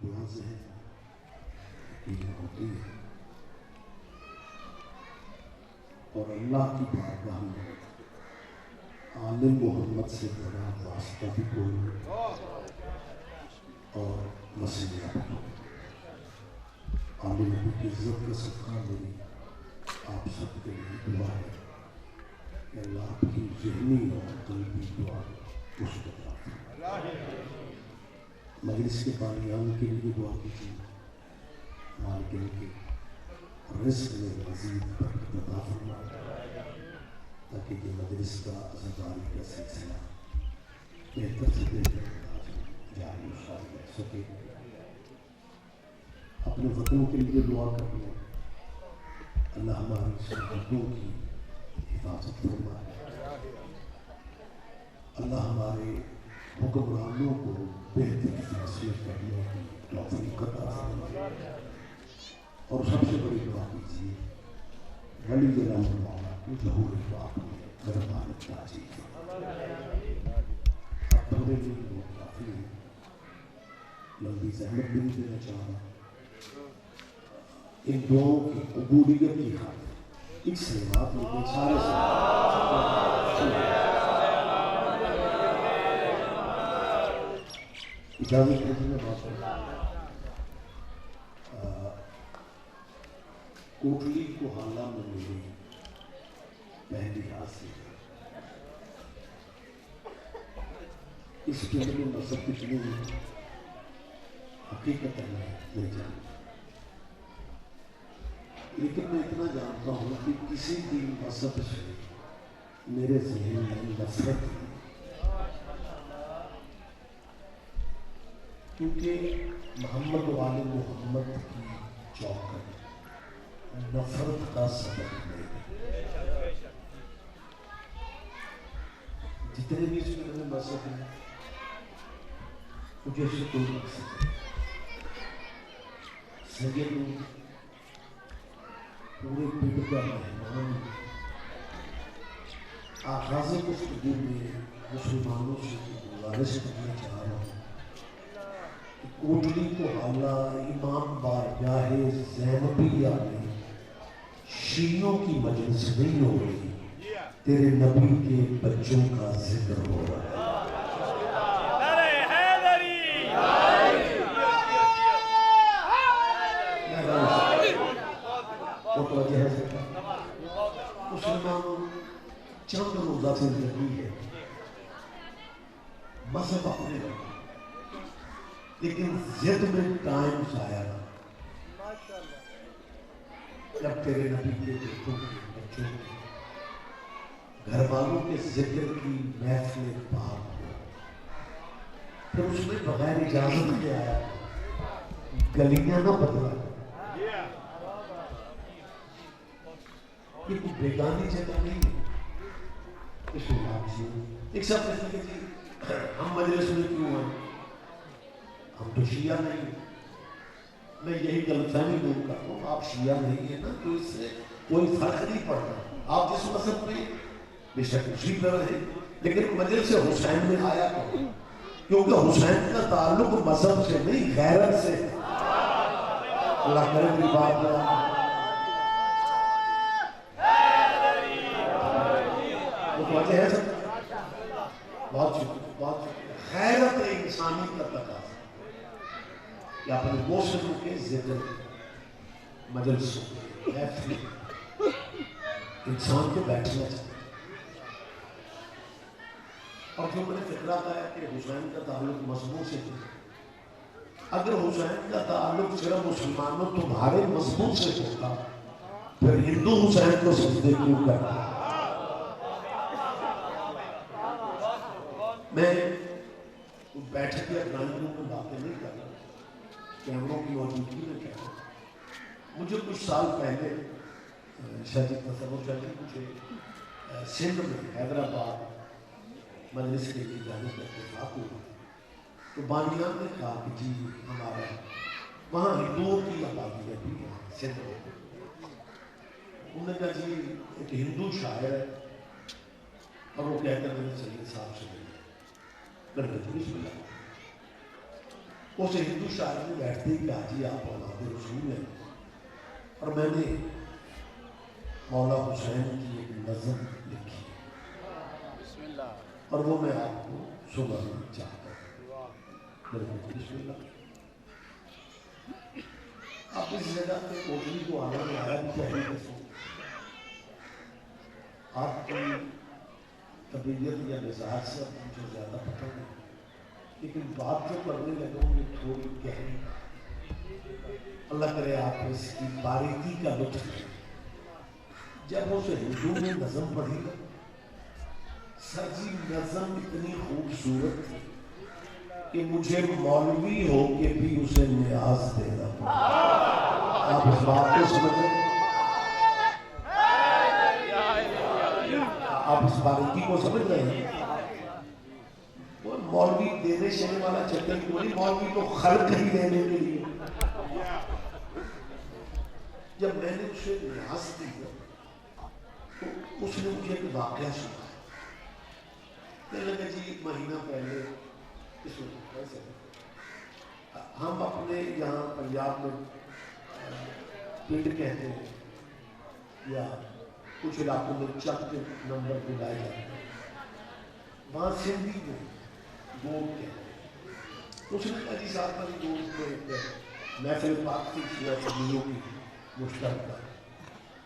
دعا سے ہے یقین ہوتی ہے، اور اللہ کی بارگاہ میں عالم محمد سے بڑا واسطہ بھی کوئی نہیں اور وسیلہ بھی کوئی نہیں۔ عالم نبی کی عزت کا صدقہ میری آپ سب کے لیے دعا ہے کہ اللہ آپ کی ذہنی اور قلبی دعا مستجاب فرمائے۔ مجلس کے بانیان کے لیے دعا کیجیے، مالکین کے رزق میں مزید برکت عطا فرمائے تاکہ یہ مجلس کا عزاداری کا سلسلہ بہتر سے بہتر انداز میں جاری و ساری رہ سکے۔ اپنے وطنوں کے لیے دعا کرنا، اللہ ہماری سرحدوں کی حفاظت فرمائے، اللہ ہمارے حکمرانوں کو بہتر فیصلے کرنے کی توفیق عطا فرمائے، اور سب سے بڑی دعا کیجیے ولی اللہ کی ظہور پاک میں برباد تاجیل تھوڑے بھی لوگ کافی ہیں، لمبی زحمت بھی نہیں دینا چاہ رہا، ان دعاؤں کی قبولیت کی خاطر ایک سلامات میں سارے اجازت ہے میں بات کروں۔ کوٹلی کو حالہ میں میری پہلی حاصل ہے، اس کے لیے مذہب کتنی حقیقت ہے نہیں جانتا، لیکن میں اتنا جانتا ہوں کہ کسی بھی مذہب سے میرے ذہن میں نفرت نہیں، کیونکہ محمد والے محمد کی چوکٹ نفرت کا سبب نہیں ہے۔ جتنے بھی اس میں مذہب ہیں مجھے اس سے کوئی مقصد ہے، سید پورے پیٹ کا مہمان آغاز گفتگو میں مسلمانوں سے گزارش کرنا چاہ رہا ہوں کہ کوٹلی کو حالہ امام بارگاہ زینبیہ میں شیعوں کی مجلس نہیں ہو رہی، تیرے نبی کے بچوں کا ذکر ہو رہا ہے۔ مسلمانوں چند روزہ زندگی ہے، مذہب اپنے رکھو، لیکن ضد میں ٹائم ضائع نہ، جب تیرے نبی کے بیٹوں کے بچوں کے گھر والوں کے ذکر کی محفل پاک ہو، پھر اس میں بغیر اجازت کے آیا گلیاں نہ بدلا، یہ کوئی بیگانی جگہ نہیں ہے۔ اس کو واپسی ایک سب کہتے ہیں کہ ہم مجلس میں کیوں ہیں، ہم تو شیعہ نہیں ہیں۔ میں یہی غلط فہمی دور کرتا ہوں، آپ شیعہ نہیں ہیں نا تو اس سے کوئی فرق نہیں پڑتا، آپ جس مذہب میں بے شک اسی طرح ہے، لیکن مجلس حسین میں آیا کرو، کیونکہ حسین کا تعلق مذہب سے نہیں غیرت سے۔ اللہ کرے میری بات میں وجہ ہے سب بہت شکریہ، بہت شکریہ۔ غیرت انسانی کا تقاضا کہ اپنے موسیقی کے ذکر مجلس انسان کو بیٹھنا چاہیے، اور جو میں نے فکرہ کہا کہ حسین کا تعلق مذہبوں سے نہیں، اگر حسین کا تعلق صرف مسلمانوں تمہارے مذہبوں سے ہوتا پھر ہندو حسین کو سجدے کیوں کرتا؟ میں بیٹھک یا ڈرائنگ روم میں باتیں نہیں کر رہا، کیمروں کی موجودگی میں کہہ رہا ہوں۔ مجھے کچھ سال پہلے شاید تصور چلے مجھے سندھ میں حیدرآباد مجلس کے لیے جانے کا اتفاق ہوا، تو بانیان نے کہا کہ جی ہمارا وہاں ہندوؤں کی آبادی ہے بھی سندھ میں، انہوں نے کہا جی ایک ہندو شاعر ہے اور وہ کہتا ہے میں نے سید صاحب سے ملا، بسم اللہ اس ہندو شاعر میں بیٹھتے ہی کہ حاجی آپ اولاد رسول ہیں، اور میں نے مولا حسین کی ایک نظم لکھی اور وہ میں آپ کو سنانا چاہتا ہوں۔ بسم اللہ۔ آپ اس جگہ پہ کوٹلی کو آنا میں آیا بھی چاہیے کیسے آپ کی طبیعت یا مزاج سے اب مجھے زیادہ پتہ نہیں، لیکن بات جو کرنے لگا ہوں یہ تھوڑی گہری، اللہ کرے آپ اس کی باریکی کا لطف لیں۔ جب اسے ہندو میں نظم پڑھی سر جی نظم اتنی خوبصورت تھی کہ مجھے مولوی ہو کے بھی اسے نیاز دینا پڑا۔ آپ اس بات کو سمجھ رہے ہیں؟ آپ اس باریکی کو سمجھ رہے ہیں؟ وہ مولوی دینے شنے والا چکر کوئی مولوی تو خلق ہی دینے کے لیے۔ جب میں نے اسے نیاز دی تو اس نے مجھے ایک واقعہ سنا۔ میں لگا جی ایک مہینہ پہلے اس وقت ہم اپنے یہاں پنجاب میں پنڈ کہتے ہیں یا کچھ علاقوں میں چک کے نمبر بلائے جاتے ہیں، وہاں سندھی میں گوٹ کہتے ہیں۔ اس نے کہا جی صاحب والی گوٹ میں محفل پاک تھی شیعہ سنیوں کی مشترکہ،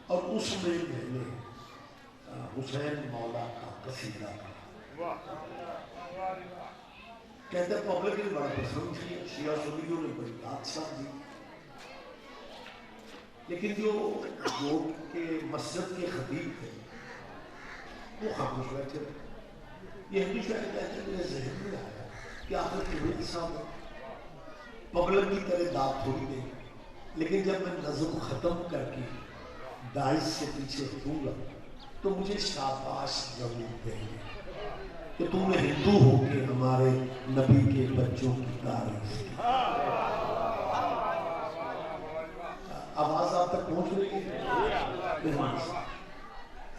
اور اس میں میں نے حسین مولا کا قصیدہ پڑھا۔ کہتے ہیں پبلک نے بڑا پسند کیا، شیعہ سنیوں نے بڑی بات سمجھی، لیکن جو گوٹ کے مسجد کے خطیب تھے وہ خاموش بیٹھے رہے۔ یہ ہندو شاعر کہتے ہیں میرے ذہن میں آیا کہ آخر تمہیں صاحب پبلک کی طرح داد تھوڑی دیں، لیکن جب میں نظم ختم کر کے داعش سے پیچھے ہٹوں گا تو مجھے شاباش ضرور دیں گے کہ تم نے ہندو ہو کے ہمارے نبی کے بچوں کی تعریف کی۔ آواز آپ تک پہنچ رہی ہے؟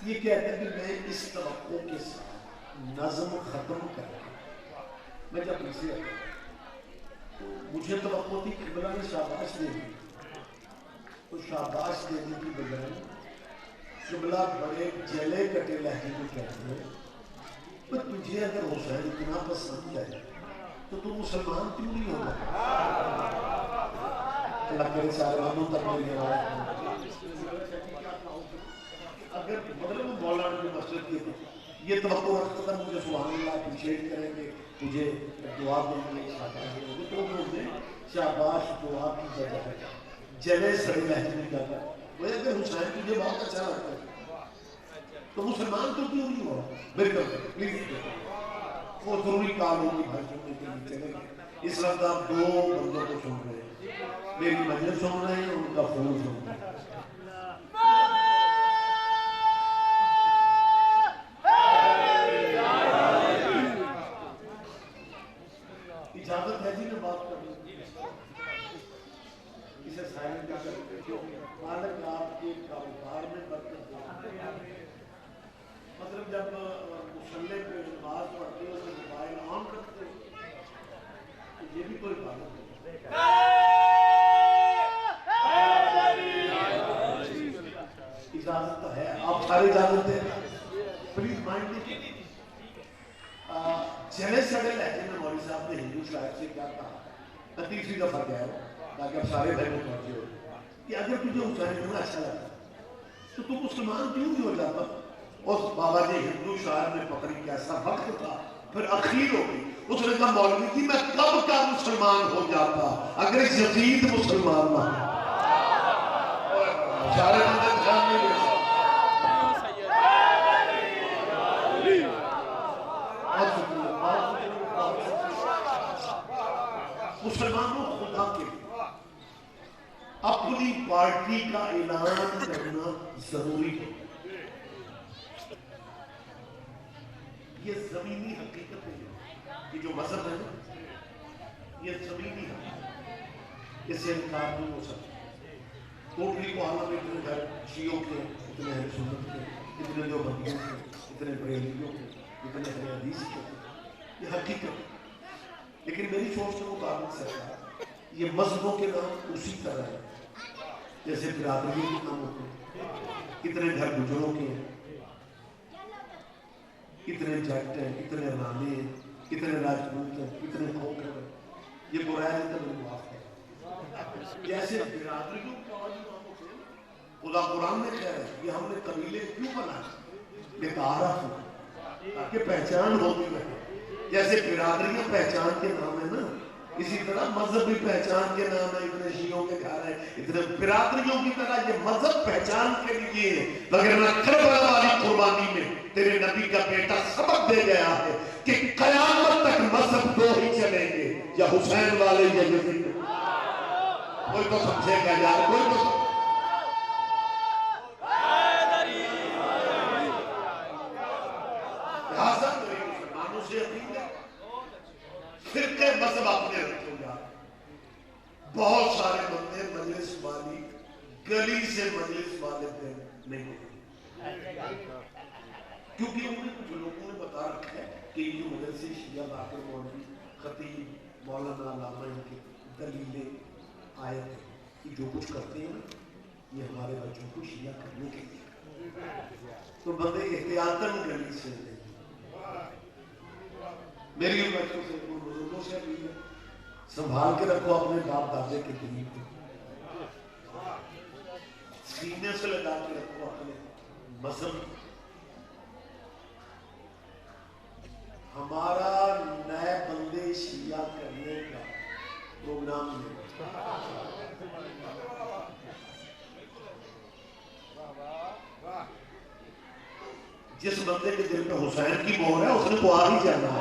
یہ کہتے ہیں کہ میں اس توقع کے ساتھ نظم ختم کر کے میں جب پیچھے آتا تو مجھے توقع تھی کہ قبلہ نے شاباش دے دی، تو شاباش دینے کی بجائے قبلہ بڑے جلے کٹے لہجے میں کہتے ہیں تو تجھے اگر حسین اتنا پسند ہے تو تم مسلمان کیوں نہیں ہوگا؟ اللہ کرے سارے بندوں تک میری آواز اگر مطلب مولانا کی مسجد کی یہ توقع رکھتا تھا مجھے سبحان اللہ اپریشیٹ کریں گے، مجھے دعا دیں گے، شاباش دیں گے، تو انہوں نے شاباش دعا کی بجائے جلے سڑے لہجے میں کہا وہ اگر حسین تجھے بہت اچھا لگتا ہے تو مسلمان تو کیوں نہیں ہو؟ بالکل پلیز وہ ضروری کام ہوگی بھائی سننے کے لیے چلے گئے۔ اس وقت آپ دو بندوں کو سن رہے ہیں، میری مجلس سن رہے ہیں، ان کا فون سن رہے ہیں۔ اجازت ہے جی میں بات کر لوں؟ اسے سائلنٹ کر کے مالک آپ کے کاروبار میں برکت دے۔ مطلب جب مسلح پہ نماز پڑھتے ہو تو موبائل آن رکھتے ہو تو یہ بھی کوئی بات نہیں۔ اجازت تو ہے، آپ سارے اجازت دیں، پلیز مائنڈ دیجیے۔ چلے سڑے لہجے میں مولوی صاحب نے ہندو شاعر سے کیا کہا، میں تیسری دفعہ کہہ رہا ہوں تاکہ آپ سارے بھائی کو پہنچے ہو کہ اگر تجھے حسین اتنا اچھا لگتا تو تم مسلمان کیوں نہیں ہو جاتا؟ اس بابا جی ہندو شاعر نے پکڑی کیسا وقت تھا، پھر اخیر ہو گئی۔ اس نے کہا مولوی جی میں کب کا مسلمان ہو جاتا اگر یزید مسلمان نہ ہو۔ سارے بندے دھیان نہیں دے مسلمانوں خدا کے اپنی پارٹی کا اعلان کرنا ضروری ہے۔ یہ زمینی حقیقت ہے، یہ جو مذہب ہے نا یہ زمینی حقیقت، اس سے انکار نہیں ہو سکتا۔ کوٹلی کو آنا میں اتنے گھر شیعوں کے، اتنے اہل سنت کے، اتنے دیوبندیوں کے، اتنے بریلویوں کے، اتنے اہل حدیث کے، یہ حقیقت ہے۔ لیکن میری سوچ کے مطابق سرکار یہ مذہبوں کے نام اسی طرح ہے جیسے برادریوں کے نام ہوتے ہیں. کتنے گھر گجروں کے ہیں، کتنے جٹ ہیں، کتنے رانے ہیں، کتنے راجپوت ہیں، کتنے کھوکھر ہیں. یہ برائے تو میری معاف ہے. جیسے برادریوں کے اور نام ہوتے ہیں، خدا قرآن میں کہہ رہے ہیں کہ ہم نے قبیلے کیوں بنائے؟ بے تعارف ہو تاکہ پہچان ہوتی رہے. جیسے برادریاں پہچان کے نام ہے نا، اسی طرح مذہب بھی پہچان کے نام ہے. اتنے شیعوں کے گھر ہیں، اتنے برادریوں کی طرح یہ مذہب پہچان کے لیے ہے. وگرنہ کربلا والی قربانی میں تیرے نبی کا بیٹا سبق دے گیا ہے کہ قیامت تک مذہب دو ہی چلیں گے، یا حسین والے یا یزید. کوئی تو سمجھے گا یار، کوئی تو سمجھے. لہٰذا میرے مسلمانوں سے اپیل ہے، فرقے مذہب اپنے رکھو یار. بہت سارے بندے مجلس والی گلی سے مجلس والے پہ نہیں ہوتے، کیونکہ انہیں کچھ لوگوں نے بتا رکھا ہے کہ یہ جو مدرسے شیعہ باقر مولوی خطیب مولانا علامہ ان کی دلیلیں آئے ہیں کہ جو کچھ کرتے ہیں یہ ہمارے بچوں کو شیعہ کرنے کے لیے. تو بندے احتیاطاً گلی سے نہیں. میری ان بچوں سے ان بزرگوں سے بھی ہے، سنبھال کے رکھو اپنے باپ دادے کے دین کو، سینے سے لگا کے رکھو اپنے مذہب. ہمارا نئے بندے شیعہ کرنے کا پروگرام نہیں. جس بندے کے دل میں حسین کی مہر ہے اس نے تو آ ہی جانا ہے.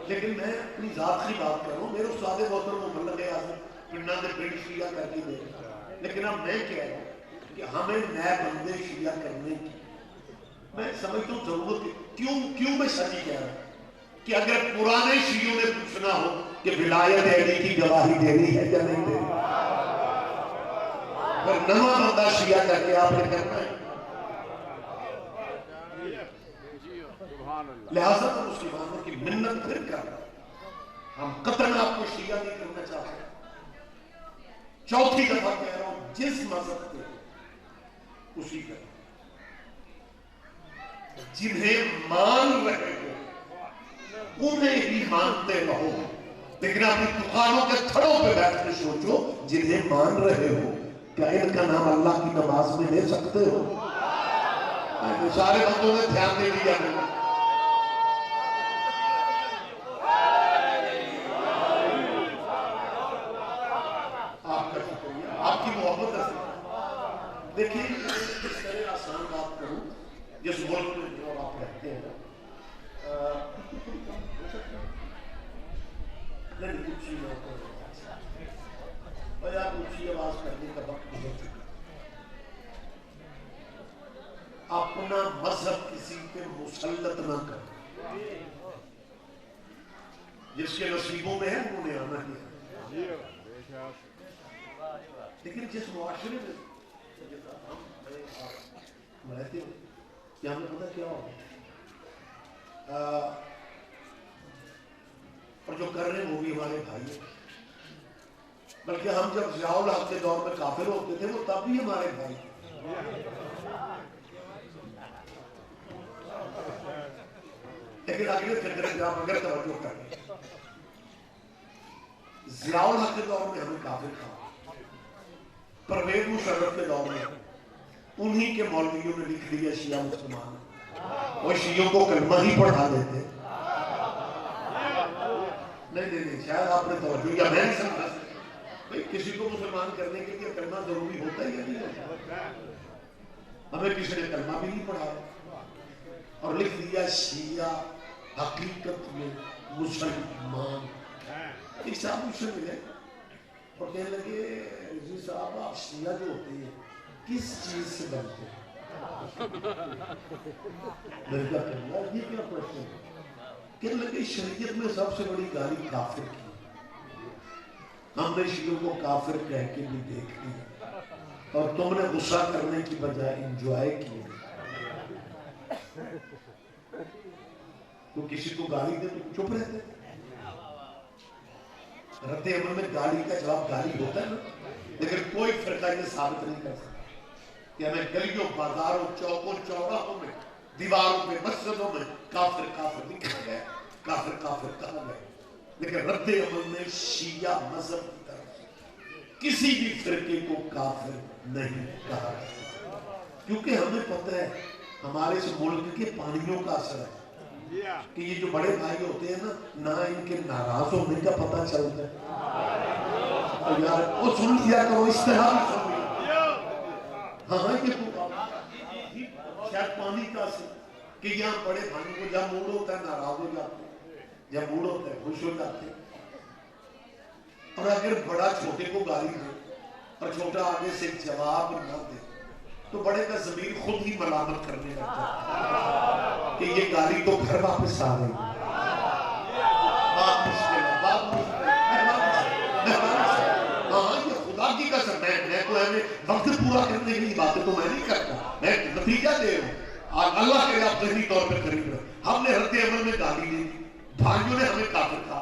لیکن میں اپنی ذات کی بات کر رہا ہوں. میرے استاد محترم مبلغ اعظم پنڈا نے پنڈ شیعہ کر کے دے، لیکن اب میں کہہ رہا ہوں کہ ہمیں نئے بندے شیعہ کرنے کی میں سمجھتا ہوں ضرورت. کیوں میں سچی کہہ رہا ہوں کہ اگر پرانے شیعوں نے پوچھنا ہو کہ ولایت علی کی گواہی دینی ہے یا نہیں دینی، پھر نواں بندہ شیعہ کر کے آپ نے کرنا ہے. لہٰذا تو مسلمانوں کی منت پھر کر رہا ہے، ہم قطعاً آپ کو شیعہ نہیں کرنا چاہتے. چوتھی دفعہ کہہ رہا ہوں، جس مذہب کے اسی کا جنہیں مان رہے ہو انہیں ہی مانتے رہو. لیکن اپنی دکانوں کے تھڑوں پہ بیٹھ کے سوچو جنہیں مان رہے ہو کیا ان کا نام اللہ کی نماز میں لے سکتے ہو؟ سارے بندوں نے دھیان دے دیا. آپ کا شکریہ، آپ کی محبت ہے. دیکھیے اس طرح آسان بات کروں، جس ملک میں جو آپ رہتے ہیں نہیں اونچی اور آپ اونچی آواز کرنے کا وقت گزر چکا. اپنا مذہب کسی پہ مسلط نہ کر. جس کے نصیبوں میں ہے انہوں نے آنا ہی ہے. لیکن جس معاشرے میں ہم رہتے ہیں کیا ہمیں پتہ کیا ہوگا، اور جو کر رہے ہیں وہ بھی ہمارے بھائی ہیں. بلکہ ہم جب ضیاء الحق کے دور میں کافر ہوتے تھے وہ تب بھی ہمارے بھائی. لیکن اگلے فکر جہاں مگر توجہ کریں، ضیاء الحق کے دور میں ہمیں کافر تھا، پرویز مشرف کے دور میں انہی کے مولویوں نے لکھ دیا شیعہ مسلمان، وہ شیعوں کو کلمہ ہی پڑھا دیتے. نہیں شاید آپ نے توجہ یا میں نہیں سمجھا کسی کو مسلمان کرنے کے لیے کلمہ ضروری ہوتا ہے یا نہیں ہوتا. ہمیں کسی نے کلمہ بھی نہیں پڑھایا اور لکھ دیا شیعہ حقیقت میں مسلمان. ایک صاحب مجھ سے ملے اور کہنے لگے رضوی صاحب آپ شیعہ جو ہوتے ہیں کس چیز سے بنتے ہیں؟ میں کہا یہ کیا پرشن ہے؟ کہنے لگے شریعت میں سب سے بڑی گالی کافر کی، ہم نے شیعوں کو کافر کہہ کے بھی دیکھ لیا اور تم نے غصہ کرنے کی بجائے انجوائے کیا. تو کسی کو گالی دے تو چپ رہتے. رد عمل میں گالی کا جواب گالی ہوتا ہے نا, لیکن کوئی فرقہ یہ ثابت نہیں کر سکتا کہ ہمیں گلیوں, بازاروں, چوکوں, چوراہوں میں, دیواروں میں, مسجدوں میں کافر کافر دکھا گیا, کافر کافر کہا گیا. لیکن رد عمل میں شیعہ مذہب کی طرف سے کسی بھی فرقے کو کافر نہیں کہا گیا, کیونکہ ہمیں پتہ ہے ہمارے اس ملک کے پانیوں کا اثر ہے کہ یہ جو بڑے بھائی ہوتے ہیں نا, نہ ان کے ناراض ہونے کا پتہ چلتا ہے. تو یار وہ سن لیا کرو, اس طرح سن لیا. ہاں یہ شاید پانی کا اثر کہ یہاں بڑے بھائی کو جب موڈ ہوتا ہے ناراض ہو جاتے ہیں, جب موڈ ہوتا ہے خوش ہو جاتے ہیں. اور اگر بڑا چھوٹے کو گالی دے اور چھوٹا آگے سے جواب نہ دے تو بڑے کا ضمیر خود ہی ملامت کرنے لگتا ہے کہ یہ گالی تو گھر واپس آ رہی ہے. بات مشکل ہے, بات مشکل ہے. ہاں یہ خدا کی قسم, میں تو وقت پورا کرنے کی باتیں تو میں نہیں کرتا, میں نتیجہ دے رہا ہوں. اللہ کے لیے آپ ذہنی طور پر قریب رہے. ہم نے رد عمل میں گالی دی, بھائیوں نے ہمیں کافر کہا.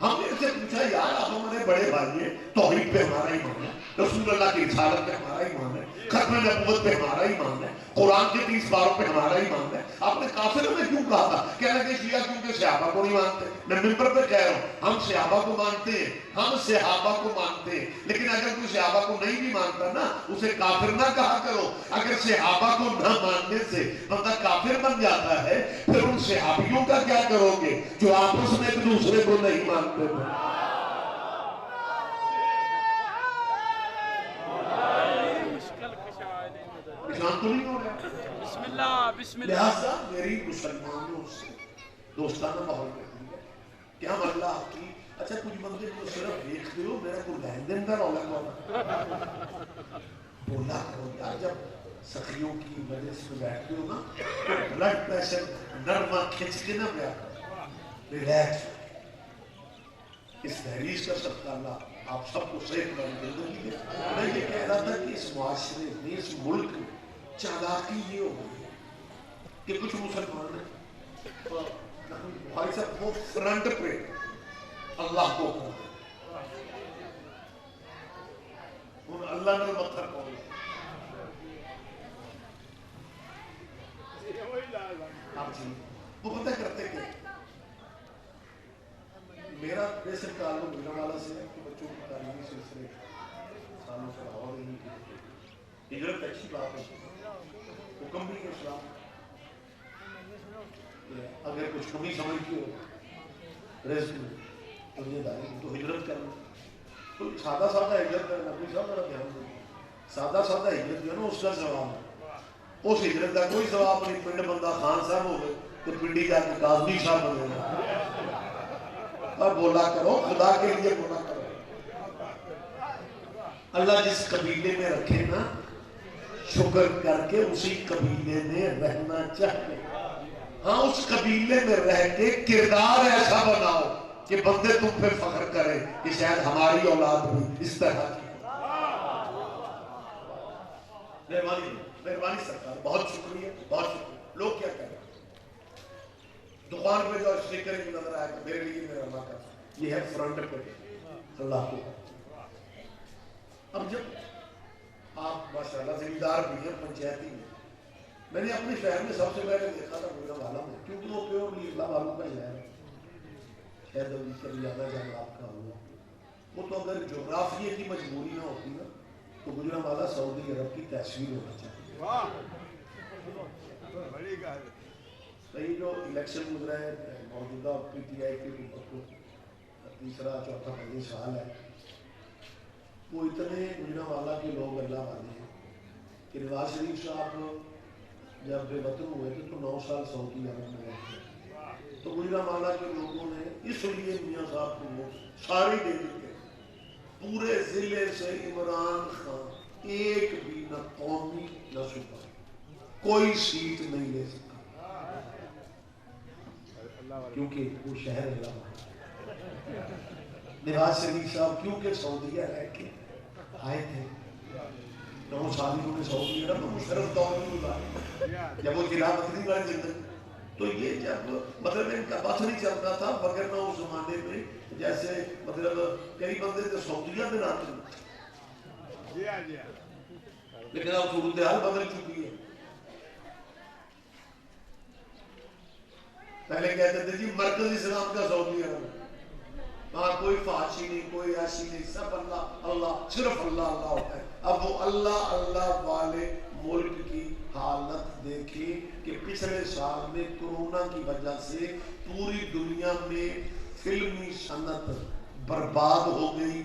ہم نے ان سے پوچھا یار آپ ہمارے بڑے بھائی ہیں, توحید پہ ہمارا ایمان ہے, رسول اللہ کی رسالت پہ ہمارا ایمان ہے, ختم نبوت پہ ہمارا ایمان ہے, قرآن کے 30 باروں پہ ہمارا ایمان ہے, آپ نے کافر ہمیں کیوں کہا تھا؟ کہنے کہ شیعہ کیونکہ صحابہ کو نہیں مانتے. میں ممبر پہ کہہ رہا ہوں ہم صحابہ کو مانتے ہیں, ہم صحابہ کو مانتے ہیں, لیکن اگر کوئی صحابہ کو نہیں بھی مانتا نا اسے کافر نہ کہا کرو. اگر صحابہ کو نہ ماننے سے بندہ کافر بن جاتا ہے, پھر ان صحابیوں کا کیا کرو گے جو آپس میں ایک دوسرے کو نہیں مانتے تھے؟ پریشان تو نہیں ہو رہا؟ بسم اللہ بسم اللہ. لہذا میری مسلمانوں سے دوستانہ ماحول رہتی ہے کہ ہم اللہ کی, اچھا کچھ بندے کو صرف دیکھتے ہو میرا کوئی لین دین کا رولا بولا کرو یار. جب سخیوں کی مجلس میں بیٹھتے ہو نا تو بلڈ پریشر نرما کھچ کے نہ بیٹھ کرو, ریلیکس. اس تحریر کا صدقہ اللہ آپ سب کو صحت والی زندگی دے. میں یہ کہہ رہا تھا کہ اس معاشرے میں, اس ملک میں چالاکی یہ ہو گئی ہے کہ کچھ مسلمان ہیں بھائی صاحب وہ فرنٹ پہ اللہ کو اللہ نے متھر کون آپ جی وہ پتہ کرتے کہ میرا بیسر تعلق گجرانوالہ سے ہے کہ بچوں کی تعلیمی سلسلے سالوں سے ہوا نہیں کی. ہجرت اچھی بات ہے, حکم بھی ہے اسلام اگر کچھ کمی سمجھتی ہو رزق میں دنیا داری تو ہجرت کرنا. تو سادہ سادہ ہجرت کرنا, کوئی صاحب میرا دھیان دیں, سادہ سادہ ہجرت جو ہے نا اس کا ثواب ہے, اس ہجرت کا کوئی ثواب نہیں. پنڈ بندہ خان صاحب ہو گئے تو پنڈی جا کے کاظمی صاحب بنے گا. اور بولا کرو خدا کے لیے بولا کرو. اللہ جس قبیلے میں رکھے نا شکر کر کے اسی قبیلے میں رہنا چاہیے. ہاں اس قبیلے میں رہ کے کردار ایسا بناؤ کہ بندے تم پہ فخر کرے کہ شاید ہماری اولاد بھی اس طرح کی. مہربانی سرکار, بہت شکریہ, بہت شکریہ. لوگ کیا کہہ رہے ہیں دکان پہ جو اسٹیکر کی نظر آیا میرے لیے میرا اللہ کا یہ ہے فرنٹ پہ اللہ کو. اب جب آپ ماشاءاللہ زمیندار بھی ہیں, پنچایتی میں, میں نے اپنے شہر میں سب سے پہلے دیکھا تھا گجرانوالہ میں, کیونکہ وہ پیورلی اللہ والوں کا شہر ہے. شاید ابھی کبھی زیادہ جنگلات کا ہوا, وہ تو اگر جغرافیے کی مجبوری نہ ہوتی نا تو گجرانوالہ سعودی عرب کی تحصیل ہونا چاہیے. صحیح جو الیکشن گزرا ہے موجودہ پی ٹی آئی کے اوپر کو تیسرا چوتھا 5 سال ہے, وہ اتنے گجرانوالہ کے لوگ اللہ والے ہیں کہ نواز شریف صاحب جب بے وطن ہوئے تھے تو 9 سال سعودی عرب میں رہے تھے. تو گجرانوالہ کے لوگوں نے اس لیے میاں صاحب کو وہ ساری دے دی کہ پورے ضلع سے عمران خان ایک بھی نہ قومی نہ صوبہ کوئی سیٹ نہیں لے سکا, کیونکہ وہ شہر اللہ. نواز شریف صاحب کیونکہ سعودیہ رہ کے آئے تھے 9 سال انہوں نے سعودی عرب میں مشرف دور میں گزارے جب وہ خلافت نہیں بڑھ زندگی تو یہ جب مطلب ان کا بس نہیں چلتا تھا مگر نہ اس زمانے میں جیسے مطلب کئی بندے تو سعودیہ میں ناتے ہیں لیکن اب صورتحال بدل چکی ہے. پہلے کہتے تھے جی مرکز اسلام کا سعودی عرب ہے، وہاں کوئی فحاشی نہیں، کوئی ایسی نہیں، سب اللہ اللہ، صرف اللہ اللہ ہوتا ہے. اب وہ اللہ اللہ والے ملک کی حالت دیکھیں کہ پچھلے سال میں کورونا کی وجہ سے پوری دنیا میں فلمی صنعت برباد ہو گئی.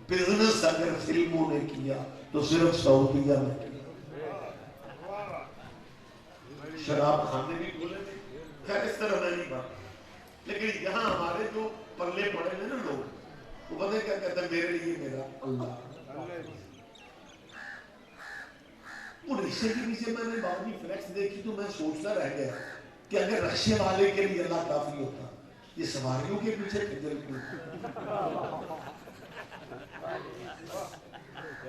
بزنس اگر فلموں نے کیا تو صرف سعودیہ میں کیا. شراب خانے بھی کھولے تھے، خیر اس طرح میں نہیں بات، لیکن یہاں ہمارے جو پلے پڑے ہیں نا لوگ، وہ پتہ کیا کہتا ہے میرے لیے میرا اللہ. وہ رکشے کے پیچھے میں نے بعد میں فلیکس دیکھی تو میں سوچتا رہ گیا کہ اگر رکشے والے کے لیے اللہ کافی ہوتا، یہ سواریوں کے پیچھے کھجل کیوں؟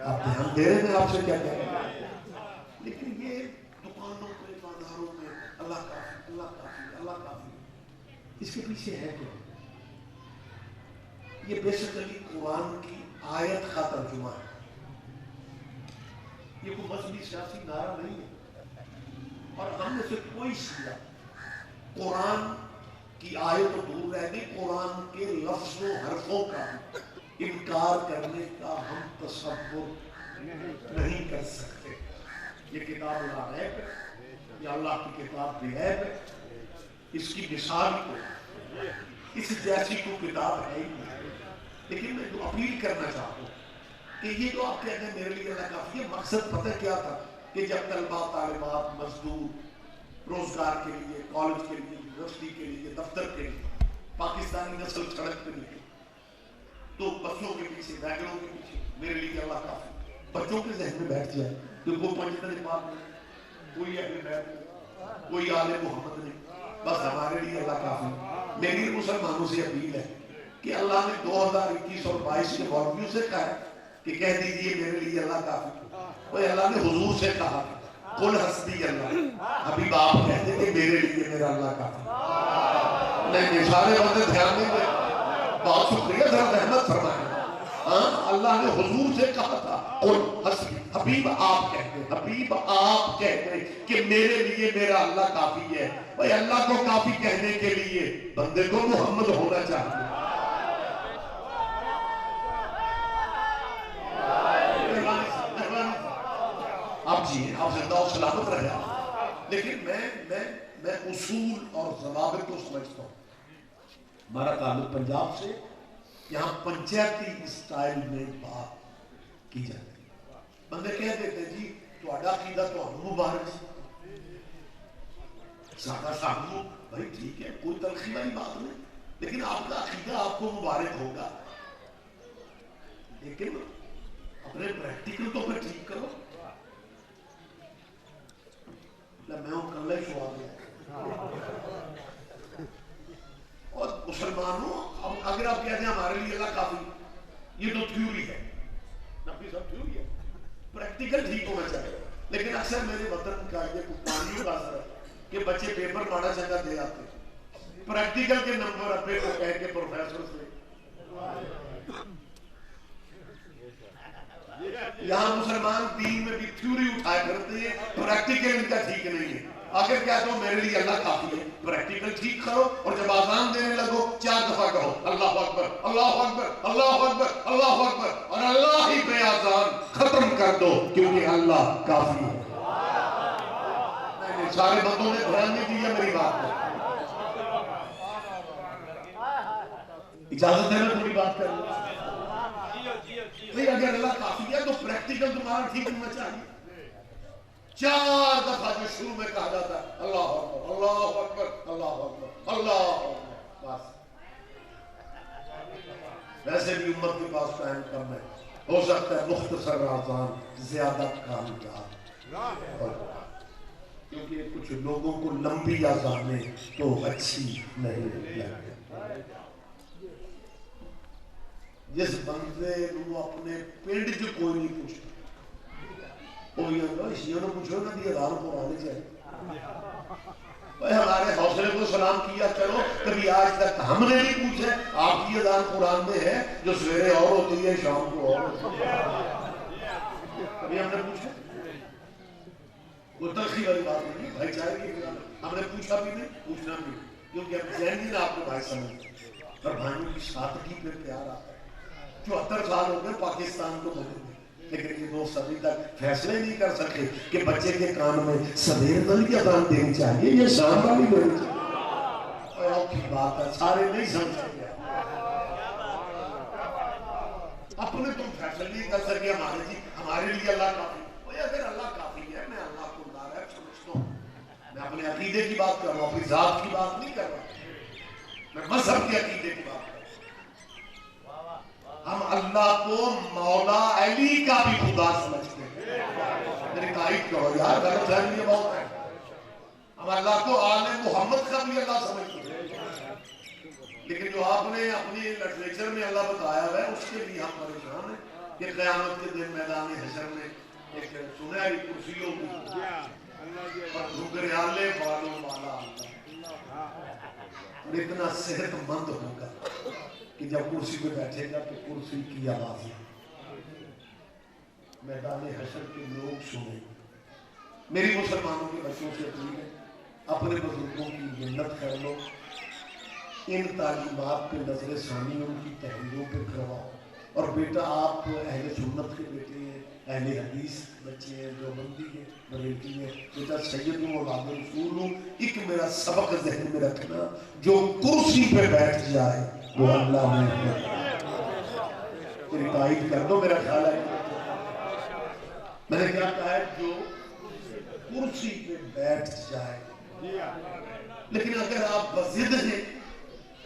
آپ دھیان دے رہے ہیں آپ سے کیا کہہ رہے ہیں؟ لیکن یہ دکانوں پہ بازاروں میں اللہ کافی اللہ کافی اللہ کافی، اس کے پیچھے ہے کیا؟ یہ بیسیکلی قرآن کی آیت کا ترجمہ ہے. یہ کوئی مذہبی سیاسی نعرہ نہیں ہے، اور ہم میں سے کوئی شیعہ قرآن کی آیت تو دور رہ گئی، قرآن کے لفظ و حرفوں کا انکار کرنے کا ہم تصور نہیں کر سکتے. یہ کتاب لا غیب ہے، یہ اللہ کی کتاب بے عیب ہے، اس کی مثال کو اس جیسی کوئی کتاب ہے ہی نہیں. لیکن میں جو اپیل کرنا چاہتا ہوں کہ یہ جو آپ کہتے ہیں میرے لیے اللہ کافی ہے، مقصد پتہ کیا تھا کہ جب طلبہ طالبات مزدور روزگار کے لیے، کالج کے لیے، یونیورسٹی کے لیے، دفتر کے لیے پاکستانی نسل سڑک پہ نکلی تو بسوں کے پیچھے، ویگنوں کے پیچھے میرے لیے اللہ کافی. بچوں کے ذہن میں بیٹھ جائے کہ کوئی پنجتن پاک نہیں، کوئی اہل بیت نہیں، کوئی آل محمد نہیں، بس ہمارے لیے اللہ کافی. میری مسلمانوں سے اپیل ہے کہ اللہ نے 2021 اور 22 کے مولویوں سے کہا ہے کہ کہہ دیجئے میرے لیے اللہ کافی. اور اللہ نے حضور سے کہا قل حسبی اللہ، ابھی آپ کہتے کہ میرے لیے میرا اللہ کافی. نہیں سارے بندے دھیان نہیں دے، بہت شکریہ ذرا رحمت فرمائیں. اللہ نے حضور سے کہا تھا قل حسبی، حبیب آپ کہتے، حبیب آپ کہتے کہ میرے لیے میرا اللہ کافی ہے. بھائی اللہ کو کافی کہنے کے لیے بندے کو محمد ہونا چاہیے. آپ جی آپ زندہ و سلامت رہے. لیکن میں اصول اور ضوابط کو سمجھتا ہوں. ہمارا تعلق پنجاب سے، یہاں پنچایتی اسٹائل میں بات کی جاتی ہے. بندے کہہ دیتے جی تہاڈا عقیدہ تہانوں مبارک سادہ سامو، بھائی ٹھیک ہے کوئی تلخی والی بات نہیں، لیکن آپ کا عقیدہ آپ کو مبارک ہوگا، لیکن اپنے پریکٹیکل تو پھر ٹھیک کرو. میں ہوں کل ہی سوال گیا. اور مسلمانوں اگر آپ کہتے ہیں ہمارے لیے اللہ کافی، یہ تو تھیوری ہے، نبی صاحب تھیوری ہے، پریکٹیکل ٹھیک ہونا چاہیے. لیکن اکثر میرے وطن کا یہ پانیوں کا اثر ہے کہ بچے پیپر ماڑا چنگا دے آتے، پریکٹیکل کے نمبر ابے کو کہہ کے پروفیسر سے. یہاں مسلمان دین میں بھی تھیوری اٹھایا کرتے ہیں، پریکٹیکل ان کا ٹھیک نہیں ہے. اگر کہتے ہو میرے لیے اللہ کافی ہے، پریکٹیکل ٹھیک کرو، اور جب آزان دینے لگو 4 دفعہ کہو اللہ اکبر اللہ اکبر اللہ اکبر اللہ اکبر، اور اللہ ہی پہ آزان ختم کر دو کیونکہ اللہ کافی ہے. سارے بندوں نے دھیان نہیں دیا میری بات کو. اجازت ہے میں تھوڑی بات کر لوں. اگر اللہ کافی ہے تو پریکٹیکل تمہارا ٹھیک ہونا چاہیے. 4 دفعہ جو شروع میں کہا جاتا ہے اللہ اکبر اللہ اکبر اللہ اکبر اللہ اکبر، بس. ویسے بھی امت کے پاس ٹائم کم ہے، ہو سکتا ہے مختصر آزان زیادہ کامیاب، کیونکہ کچھ لوگوں کو لمبی آزانیں تو اچھی نہیں لگتی. جس بندے کو اپنے پنڈ جو کوئی نہیں پوچھتا، وہ یہ شیعہ نے پوچھو نا بھی ہزار قرآن چاہیے. ہمارے حوصلے کو سلام کیا کرو. کبھی آج تک ہم نے نہیں پوچھا آپ کی اذان قرآن میں ہے جو سویرے اور ہوتی ہے شام کو اور ہوتی ہے؟ کبھی ہم نے پوچھا؟ وہ تلخی والی بات نہیں، بھائی چارے کی ہم نے پوچھا بھی نہیں، پوچھنا بھی نہیں، کیونکہ اب ذہن نہیں آپ کو بھائی سمجھتے اور بھائیوں کی سادگی پہ پیار آتا ہے. 74 سال ہو گئے پاکستان کو بنے، لیکن یہ دوست ابھی تک فیصلے نہیں کر سکے کہ بچے کے کان میں سویر والی اذان دینی چاہیے یا شام والی دینی چاہیے. اور کی بات ہے، سارے نہیں سمجھ گیا. اپنے تم فیصلے نہیں کر سکے ہمارے جی ہمارے لیے اللہ کافی. اگر اللہ کافی ہے، میں اللہ کو ناراض سمجھتا ہوں. میں اپنے عقیدے کی بات کر رہا ہوں، اپنی ذات کی بات نہیں کر رہا. میں مذہب کے عقیدے کی بات کر رہا ہوں. ہم اللہ کو مولا علی کا بھی خدا سمجھتے ہیں. میری تائید کرو یار، غلط فہمی بہت ہے. ہم اللہ کو آل محمد کا بھی اللہ سمجھتے ہیں، لیکن جو آپ نے اپنی لٹریچر میں اللہ بتایا ہے اس کے لیے ہم پریشان ہیں کہ قیامت کے دن میدان حشر میں ایک سنہری کرسی ہوگی اور گھگریالے بالوں والا اللہ اور اتنا صحت مند ہوگا کہ جب کرسی پہ بیٹھے گا تو کرسی کی آواز میدان حشر کے لوگ سنیں. میری مسلمانوں کے بچوں سے اپیل ہے، اپنے بزرگوں کی منت کر لو، ان تعلیمات پہ نظر ثانی ان کی تحریروں پہ کرواؤ. اور بیٹا آپ اہل سنت کے بیٹے ہیں، اہل حدیث بچے ہیں، جو بندی کے بریلوی ہیں، بیٹا سید ہوں اولاد رسول ہوں. ایک میرا سبق ذہن میں رکھنا، جو کرسی پہ بیٹھ جائے وہ اللہ میں ہے. میری تائید کر دو. میرا خیال ہے میں نے کیا کہا ہے، جو کرسی پہ بیٹھ جائے. لیکن اگر آپ بضد ہیں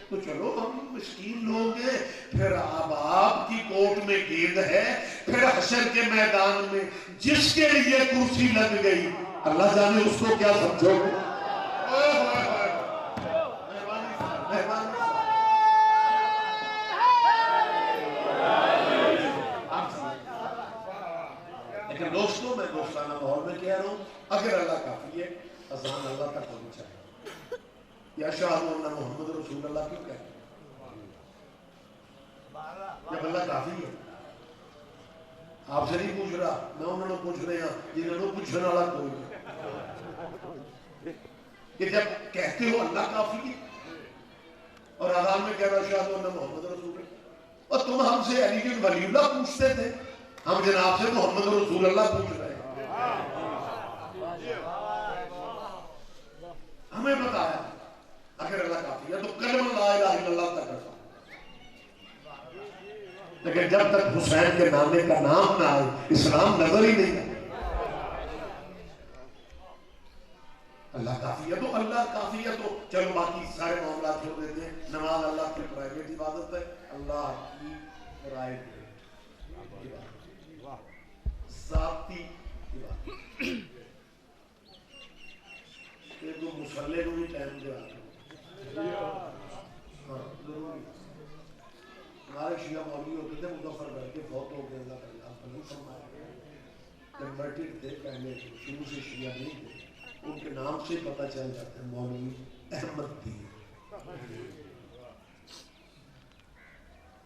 تو چلو ہم مسکین لوگ ہیں، پھر اب آپ کی کوٹ میں گیند ہے، پھر حشر کے میدان میں جس کے لیے کرسی لگ گئی اللہ جانے اس کو کیا سمجھو گے. لیکن دوستوں میں دوستانہ ماحول میں کہہ رہا ہوں، اگر اللہ کافی ہے اذان اللہ تک ہونی چاہیے. یا شاہد اللہ محمد رسول اللہ کیوں کہتے ہیں جب اللہ کافی ہے؟ آپ سے نہیں پوچھ رہا، میں انہوں نے پوچھ رہے ہیں جنہوں نے پوچھنے والا کوئی کہ جب کہتے ہو اللہ کافی ہے اور اذان میں کہہ رہا شاہد اللہ محمد رسول اللہ، اور تم ہم سے علی بن ولی اللہ پوچھتے تھے، ہم جناب سے محمد رسول اللہ پوچھ رہے ہیں. ہمیں بتایا اگر اللہ کافی ہے تو کلمہ لا الہ الا اللہ تک رکھا. لیکن جب تک حسین کے نامے کا نام نہ آئے اسلام نظر ہی نہیں آئے. اللہ کافی ہے تو اللہ کافی ہے تو چلو باقی سارے معاملات چھوڑ دیتے ہیں. نماز اللہ کی پرائیویٹ عبادت ہے، اللہ کی پرائیویٹ ذاتی عبادت. یہ تو مسلے کو بھی ٹائم دے آتے ہمارے شیعہ مولوی ہوتے تھے مظفر گھر کے فوت ہو گئے، اللہ تعالیٰ آپ کو نہیں فرمایا، کنورٹڈ تھے پہلے شروع سے شیعہ نہیں تھے، ان کے نام سے پتہ چل جاتا ہے مولوی احمد دین.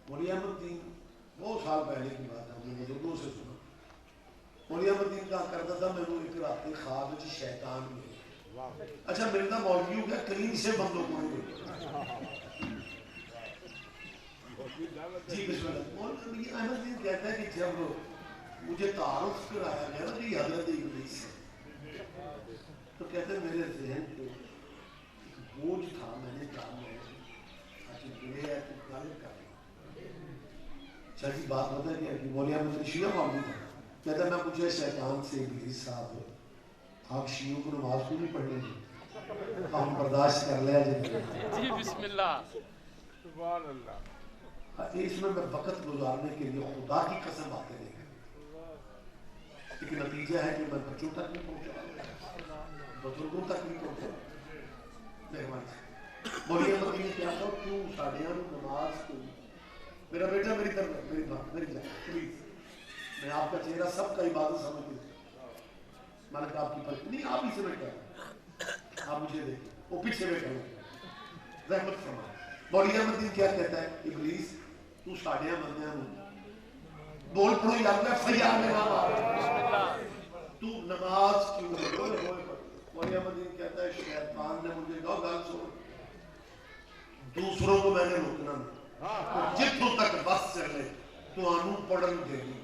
مولوی احمد دین بہت سال پہلے کی بات ہے، ہم نے بزرگوں سے سنا. مولوی احمد دین کہا کرتا تھا میں نے ایک رات کے خواب میں شیطان میں اچھا ملنا مولویوں کا کریم سے بندوں کو جی بسم اللہ. مولوی احمد دین کہتا ہے کہ جب مجھے تعارف کرایا گیا نا کہ حضرت ابلیس سے، تو کہتے ہیں میرے ذہن پہ ایک بوجھ تھا، میں نے کہا میں یہ ہے تو غالب کر لوں. اچھا جی بات بتا کہ مولوی احمد دین شیعہ مولوی تھا، کہتا ہے میں پوچھا شیطان سے ابلیس صاحب آپ شیعوں کو نماز کیوں نہیں پڑھنے دی؟ ہم برداشت کر لیا جی بسم اللہ سبحان اللہ. اس میں وقت گزارنے کے لیے خدا کی قسم باتیں نہیں کرتا، لیکن نتیجہ ہے کہ میں بچوں تک نہیں پہنچا، بزرگوں تک نہیں پہنچا. مہربانی سے مولوی احمد دین کیا تھا کیوں ساڑھیاں نماز کو میرا بیٹا میری طرف میری بات میری جان پلیز، میں آپ کا چہرہ سب کا عبادت سمجھ لیتا، میں نے کہا آپ کی پرچ نہیں، آپ ہی سے میں کہہ رہا ہوں، آپ مجھے دیکھیں وہ پیچھے میں کروں رحمت فرما. مولوی احمد دین کیا کہتا ہے؟ ابلیس تو ساڑیاں بندیاں بول پڑھو یا اللہ فیار میں نام تو نماز کیوں مولوی احمد دین کہتا ہے شیطان نے مجھے کہا گل سن دوسروں کو میں نے روکنا نہیں جتوں تک بس چلے تو آنوں پڑھن دے گی.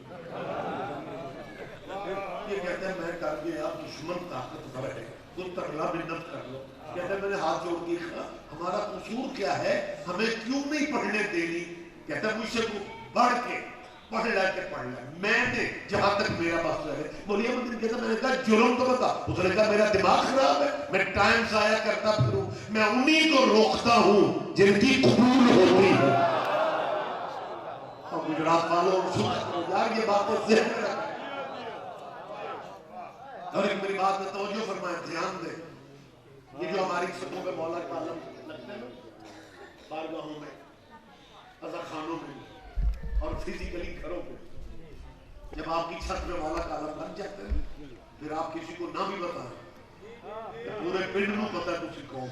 یہ کہتے ہیں میں کر گیا دشمن طاقتور ہے تو ترلا منت کر لو. کہتے ہیں میں نے ہاتھ جوڑ کے ہمارا قصور کیا ہے ہمیں کیوں نہیں پڑھنے دینی. کہتا ہے مجھ سے تو بڑھ کے پڑھ لے کے پڑھ لے میں نے جہاں تک میرا بس ہے. مولوی احمد دین کہتا میں نے کہا جرم تو بتا. اس نے کہا میرا دماغ خراب ہے میں ٹائم ضائع کرتا پھروں میں انہی کو روکتا ہوں جن کی قبول ہوتی ہے. اور گجرات والوں یار یہ بات تو ذہن میں رکھیں. اور ایک میری بات میں توجہ فرمائیں دھیان دیں. یہ جو ہماری چھتوں پہ مولا کا علم لگتا ہے نا بارگاہوں میں عزا خانوں میں اور فزیکلی گھروں پہ جب آپ کی چھت میں مولا کا علم لگ جاتے ہیں پھر آپ کسی کو نہ بھی بتائیں پورے پنڈ میں پتہ ہے کسی قوم.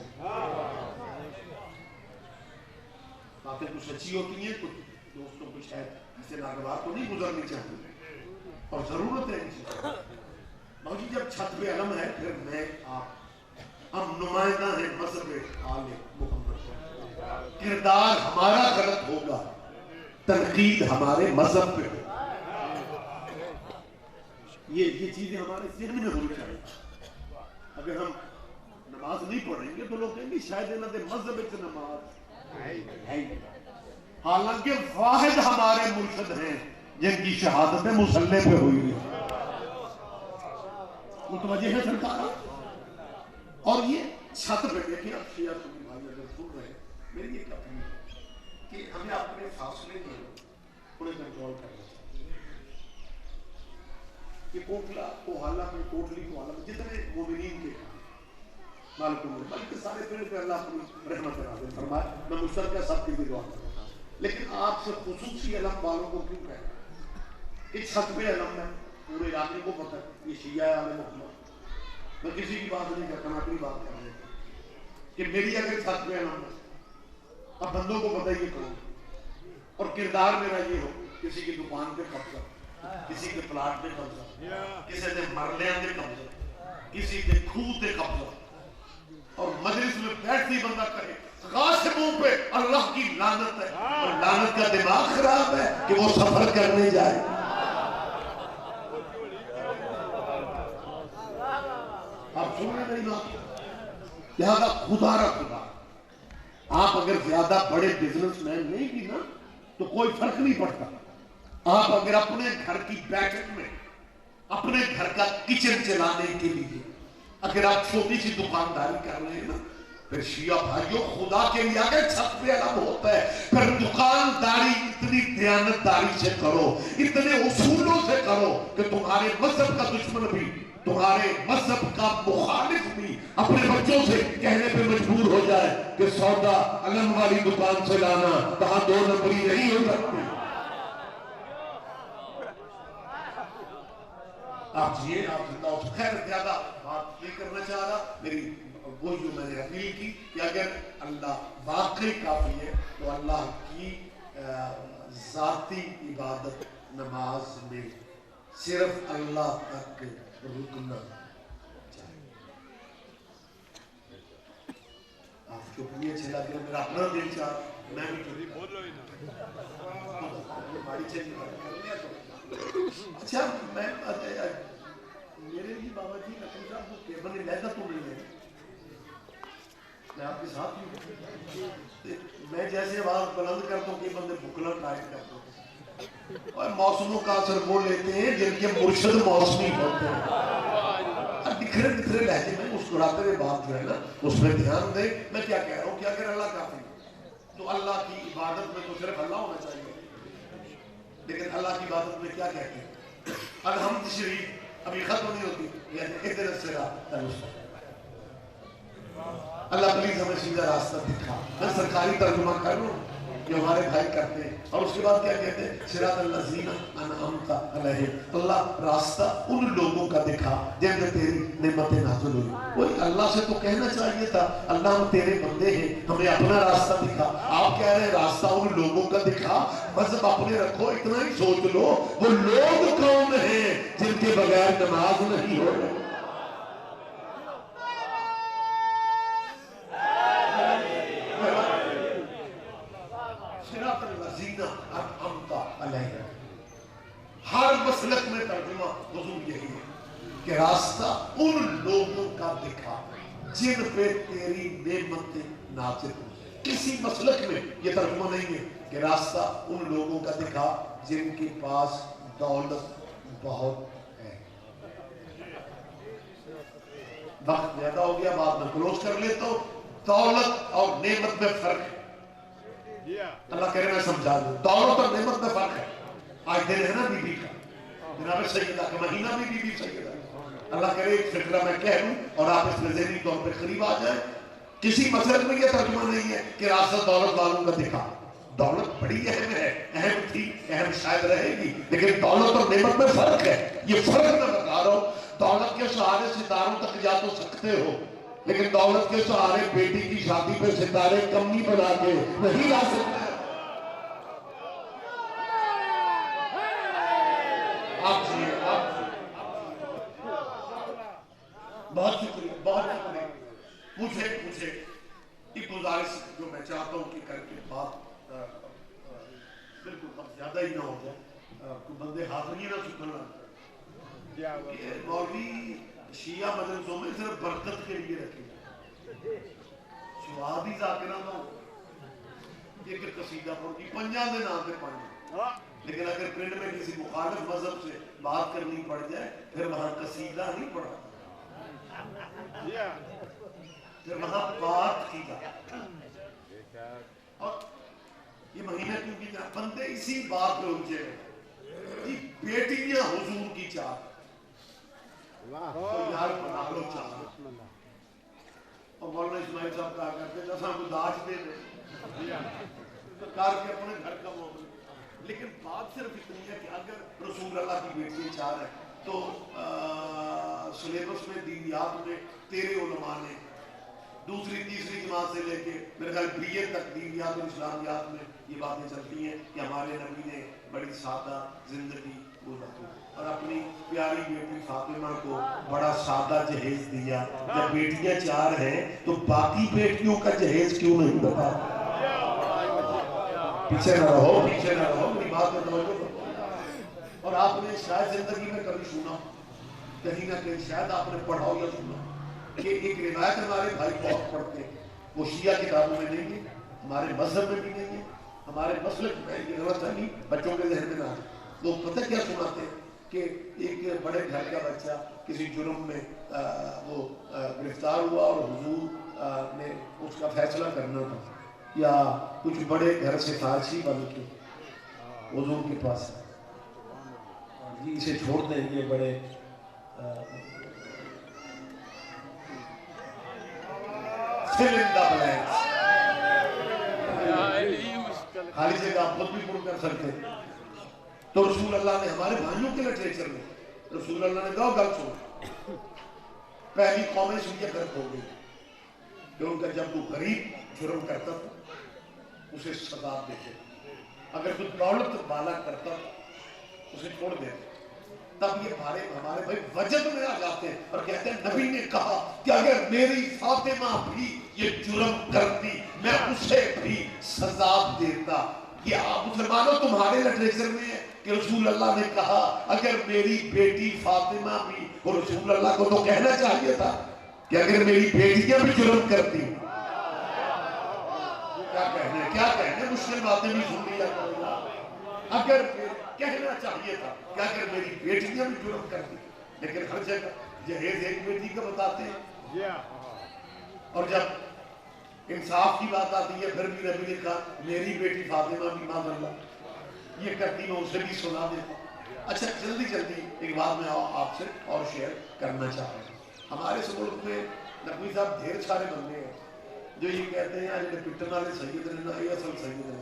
باتیں کچھ اچھی ہوتی ہیں کچھ دوستوں کو شاید اسے ناگوار تو نہیں گزرنی چاہیے اور ضرورت ہے ان چیزوں. باقی جب چھت پہ علم ہے پھر میں آپ ہم نمائندہ ہیں مذہب آل محمد. کردار ہمارا غلط ہوگا تنقید ہمارے مذہب پہ. یہ چیزیں ہمارے ذہن میں ہونی چاہیے. اگر ہم نماز نہیں پڑھیں گے تو لوگ کہیں گے شاید انہوں نے مذہب سے نماز ہے. حالانکہ واحد ہمارے مرشد ہیں جن کی شہادت مصلی پہ ہوئی ہے. متوجہ ہے سرکار. اور یہ چھت پہ دیکھیں اب شیعہ سنی بھائی اگر سن رہے ہیں میری ایک اپیل ہے کہ ہمیں اپنے فاصلے میں تھوڑے کنٹرول کرنا چاہیے. کہ کوٹلا کوہالہ میں کوٹلی کوہالہ میں جتنے مومنین کے مالکوں میں بلکہ سارے پیڑ پہ اللہ اپنی رحمت نازل فرمائے. میں مشترکہ سب کی بھی دعا کرتا ہوں لیکن آپ سے خصوصی علم والوں کو کیوں کہنا اس چھت پہ علم ہے پورے علاقے کو پتہ ہے یہ شیعہ ہے آل محمد. میں کسی کی بات نہیں کرتا میں اپنی بات کر رہا ہوں کہ میری اگر چھت پہ علم ہے اب بندوں کو پتہ یہ کروں اور کردار میرا یہ ہو کسی کی دکان پہ قبضہ کسی کے پلاٹ پہ قبضہ کسی کے مرلیاں پہ قبضہ کسی کے کھوہ پہ قبضہ اور مجلس میں بیٹھتی بندہ کرے غاصبوں پہ اللہ کی لعنت ہے اور لعنت کا دماغ خراب ہے کہ وہ سفر کرنے جائے. آپ سن رہے میری بات. لہذا خدا را خدا آپ اگر زیادہ بڑے بزنس مین نہیں بھی نا تو کوئی فرق نہیں پڑتا. آپ اگر اپنے گھر کی بیٹھک میں اپنے گھر کا کچن چلانے کے لیے اگر آپ چھوٹی سی دکانداری کر رہے ہیں نا پھر شیعہ بھائیوں خدا کے لیے اگر چھت پہ علم ہوتا ہے پھر دکانداری اتنی دیانتداری سے کرو اتنے اصولوں سے کرو کہ تمہارے مذہب کا دشمن بھی تمہارے مذہب کا مخالف بھی اپنے بچوں سے کہنے پہ مجبور ہو جائے کہ سودا علم والی دکان سے لانا کہاں 2 نمبری نہیں ہو سکتی. آپ جیے آپ زندہ ہو. خیر زیادہ بات نہیں کرنا چاہ رہا. میری وہ جو میں نے اپیل کی کہ اگر اللہ واقعی کافی ہے تو اللہ کی ذاتی عبادت نماز میں صرف اللہ تک رکنا چاہیے. آپ چپ نہیں اچھے لگ رہے میرا اپنا دل چاہ میں بھی بول رہا اچھا میں میرے بھی بابا جی نقل صاحب وہ کیبل علیحدہ تو نہیں ہے میں آپ کے ساتھ ہوں. میں جیسے آواز بلند کرتا ہوں کہ بندے بھکلا ٹائٹ کرتا ہوں اور موسموں کا اثر وہ لیتے ہیں جن کے مرشد موسمی ہوتے ہیں. بکھرے بکھرے لہجے میں مسکراتے ہوئے بات جو ہے نا اس میں دھیان دیں. میں کیا کہہ رہا ہوں کہ اگر اللہ کافی تو اللہ کی عبادت میں تو صرف اللہ ہونا چاہیے. لیکن اللہ کی عبادت میں کیا کہتے ہیں الحمد شریف ابھی ختم نہیں ہوتی یعنی ادھر الصراط المستقیم. اللہ پلیز ہمیں سیدھا راستہ دکھا. میں سرکاری ترجمہ کر رہا ہوں جو ہمارے بھائی کرتے ہیں. اور اس کے بعد کیا کہتے ہیں؟ صراط الذین انعمت علیہم، اللہ راستہ ان لوگوں کا دکھا جن پہ تیری نعمتیں نازل ہوئی. وہی اللہ سے تو کہنا چاہیے تھا اللہ ہم تیرے بندے ہیں ہمیں اپنا راستہ دکھا. آپ کہہ رہے ہیں راستہ ان لوگوں کا دکھا. مذہب اپنے رکھو، اتنا ہی سوچ لو وہ لوگ کون ہیں جن کے بغیر نماز نہیں ہو رہی. ہر مسلک میں ترجمہ حضور یہی ہے کہ راستہ ان لوگوں کا دکھا جن پہ تیری نعمتیں نازل ہوں. کسی مسلک میں یہ ترجمہ نہیں ہے کہ راستہ ان لوگوں کا دکھا جن کے پاس دولت بہت ہے. وقت زیادہ ہو گیا، بعد میں کلوز کر لیتا ہوں. دولت اور نعمت میں فرق ہے. اللہ کہہ رہے میں سمجھا دوں، دولت اور نعمت میں فرق ہے. آج دن ہے نا بی بی کا، جناب سیدہ کا مہینہ بھی بی بی سیدہ. اللہ کہہ رہے ایک فکرہ میں کہہ دوں اور آپ اس میں ذہنی طور پہ قریب آ جائیں. کسی مسئلے میں یہ ترجمہ نہیں ہے کہ راستہ دولت والوں کا دکھا. دولت بڑی اہم ہے، اہم تھی، اہم شاید رہے گی، لیکن دولت اور نعمت میں فرق ہے. یہ فرق میں بتا رہا ہوں. دولت کے سہارے ستاروں تک جا تو سکتے ہو، لیکن دولت کے سہارے بیٹی کی شادی پہ ستارے کمی بنا کے نہیں لا سکتے. آپ جی بہت شکریہ، بہت شکریہ. مجھے ایک گزارش جو میں چاہتا ہوں کہ کر کے بات بالکل اب زیادہ ہی نہ ہو جائے، بندے حاضر ہی نہ چکنا. مولوی شیعہ مدرسوں میں صرف برکت کے لیے رکھے سواد ہی ذاکرہ نہ ہو. ایک قصیدہ پڑھتی پنجا دے نام پہ پڑھنا، لیکن اگر پرنٹ میں کسی مخالف مذہب سے بات کرنی پڑ جائے پھر وہاں قصیدہ نہیں پڑھا، پھر وہاں بات کی جائے. اور یہ مہینہ کیونکہ جہاں بندے اسی بات پہ الجھے ہیں، بیٹیاں حضور کی چاہت تو یار بنا لو چاہت. اور مولانا اسماعیل صاحب کہا کرتے ہیں جیسا کو داج دے دے کار کے اپنے گھر کا موقع. لیکن بات صرف اتنی ہے کہ اگر رسول اللہ کی بیٹیاں چاہ رہے ہیں تو سلیبس میں دینیات میں تیرے علماء نے دوسری تیسری جماعت سے لے کے میرے خیال بی اے تک دینیات اور اسلامیات میں یہ باتیں چلتی ہیں کہ ہمارے نبی نے بڑی سادہ زندگی گزاری اور اپنی پیاری بیٹی فاطمہ کو بڑا سادہ جہیز دیا. جب بیٹیاں چار ہیں تو باقی بیٹیوں کا جہیز کیوں نہیں بتا؟ پیچھے نہ رہو میری بات میں توجہ کرو. اور آپ نے شاید زندگی میں کبھی سنا کہیں نہ کہیں شاید آپ نے پڑھا ہو یا سنا کہ ایک روایت ہمارے بھائی بہت پڑھتے ہیں، وہ شیعہ کتابوں میں نہیں ہے، ہمارے مذہب میں بھی نہیں ہے، ہمارے مسلک میں یہ غلط ہے نہیں، بچوں کے ذہن میں نہ آئے. لوگ پتہ کیا سناتے ہیں کہ ایک بڑے گھر کا بچہ کسی جرم میں وہ گرفتار ہوا اور حضور نے اس کا فیصلہ کرنا تھا، یا کچھ بڑے گھر سے فارسی بن کے حضور کے پاس جی اسے چھوڑ دیں گے بڑے fill in the blanks. خالی جگہ آپ خود بھی پڑھ کر سکتے. تو رسول اللہ نے ہمارے بھائیوں کے لٹریچر میں رسول اللہ نے کہا گل سن، پہلی قومیں شیعہ گرد ہو گئی کہ ان کا جب وہ غریب جرم کرتا تھا اسے سزا دیتے، اگر کوئی دولت بالا کرتا اسے چھوڑ دیتے. تب یہ ہمارے بھائی وجد میں آ جاتے ہیں اور کہتے ہیں نبی نے کہا کہ اگر میری فاطمہ بھی یہ جرم کرتی میں اسے بھی سزا دیتا. یہ آپ مسلمانوں تمہارے لٹریچر میں ہے کہ رسول اللہ نے کہا اگر میری بیٹی فاطمہ بھی، اور رسول اللہ کو تو کہنا چاہیے تھا کہ اگر میری بیٹیاں بھی جرم کرتی. کیا کہنے مشکل باتیں بھی سن لیا کرو. اگر کہنا چاہیے تھا کہ اگر میری بیٹیاں بھی جرم کرتی، لیکن ہر جگہ جہیز ایک بیٹی کا بتاتے ہیں. اور جب انصاف کی بات آتی ہے پھر بھی نبی نے کہا میری بیٹی فاطمہ بھی معاذ اللہ یہ کرتی میں اسے بھی سنا دیتا. اچھا جلدی ایک بات میں آپ سے اور شیئر کرنا چاہتا ہوں. ہمارے اس ملک میں نقوی صاحب ڈھیر سارے بندے ہیں جو یہ کہتے ہیں آج پٹن والے سید نے نہ یہ اصل سید نے.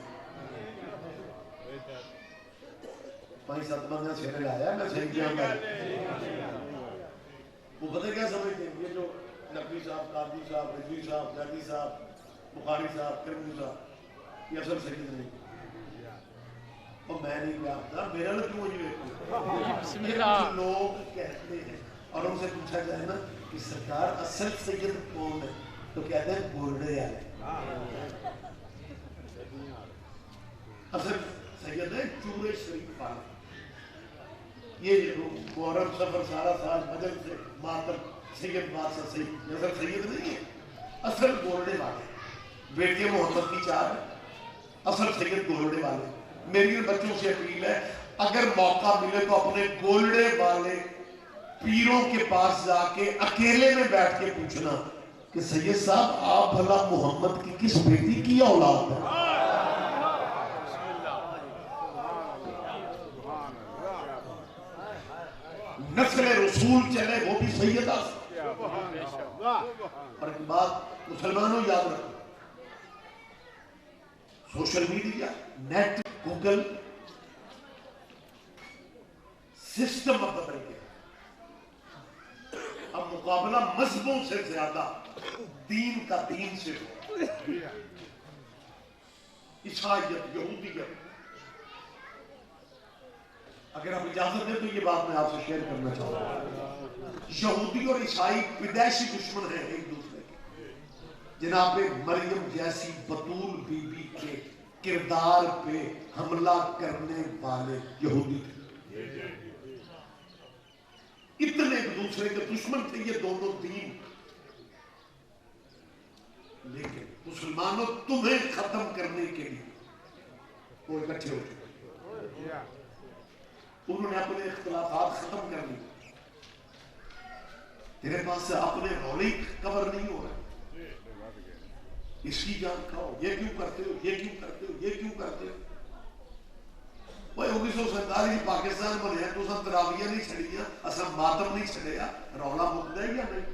پانچ سات بندہ سیرے لایا میں صحیح کیا گا. وہ پتہ کیا سمجھتے ہیں یہ جو نقوی صاحب، قاضی صاحب، رضوی صاحب، زیدی صاحب، بخاری صاحب، ترمذی صاحب یہ اصل سید نہیں. اور میں نہیں کہتا میرا نہ کیوں جی لوگ کہتے ہیں اور ان سے پوچھا جائے نا کہ سرکار اصل سید کون ہے تو کہتے ہیں گولڈے والے. اصل سید ہے چورے شریف والے. یہ محرم سفر سارا سال بدل سے ماتم سید بادشاہ سید اصل سید نہیں ہے. اصل گولڈے والے بیٹے محمد کی چار ہے. اصل سید گولڈے والے. میری بچوں سے اپیل ہے اگر موقع ملے تو اپنے گولڈے والے پیروں کے پاس جا کے اکیلے میں بیٹھ کے پوچھنا کہ سید صاحب آپ بھلا محمد کی کس بیٹی کی اولاد ہے؟ نسل رسول چلے وہ بھی سیدہ. اور ایک بات مسلمانوں یاد رکھو، social media, net, Google system اب بدل گیا. اب مقابلہ مذہبوں سے زیادہ دین کا دین سے ہو. عیسائیت، یہودیت. اگر آپ اجازت دیں تو یہ بات میں آپ سے شیئر کرنا چاہوں گا. یہودی اور عیسائی پیدائشی دشمن ہیں ایک دوسرے کے. جناب مریم جیسی بطول بی بی کے کردار پہ حملہ کرنے والے یہودی تھے. اتنے ایک دوسرے کے دشمن تھے یہ دونوں دین. لیکن مسلمانوں تمہیں ختم کرنے کے لیے وہ اکٹھے ہو چکے. انہوں نے اپنے اختلافات ختم کر لی. تیرے پاس سے اپنے رولے کور نہیں ہو رہے. اس کی جان کھاؤ، یہ کیوں کرتے ہو، یہ کیوں کرتے ہو، یہ کیوں کرتے ہو. وہ 1947 پاکستان بنے تو سب تراویہ نہیں چھڑیاں، اصلا ماتم نہیں چھڑیا. رولا مکتا ہے یا نہیں؟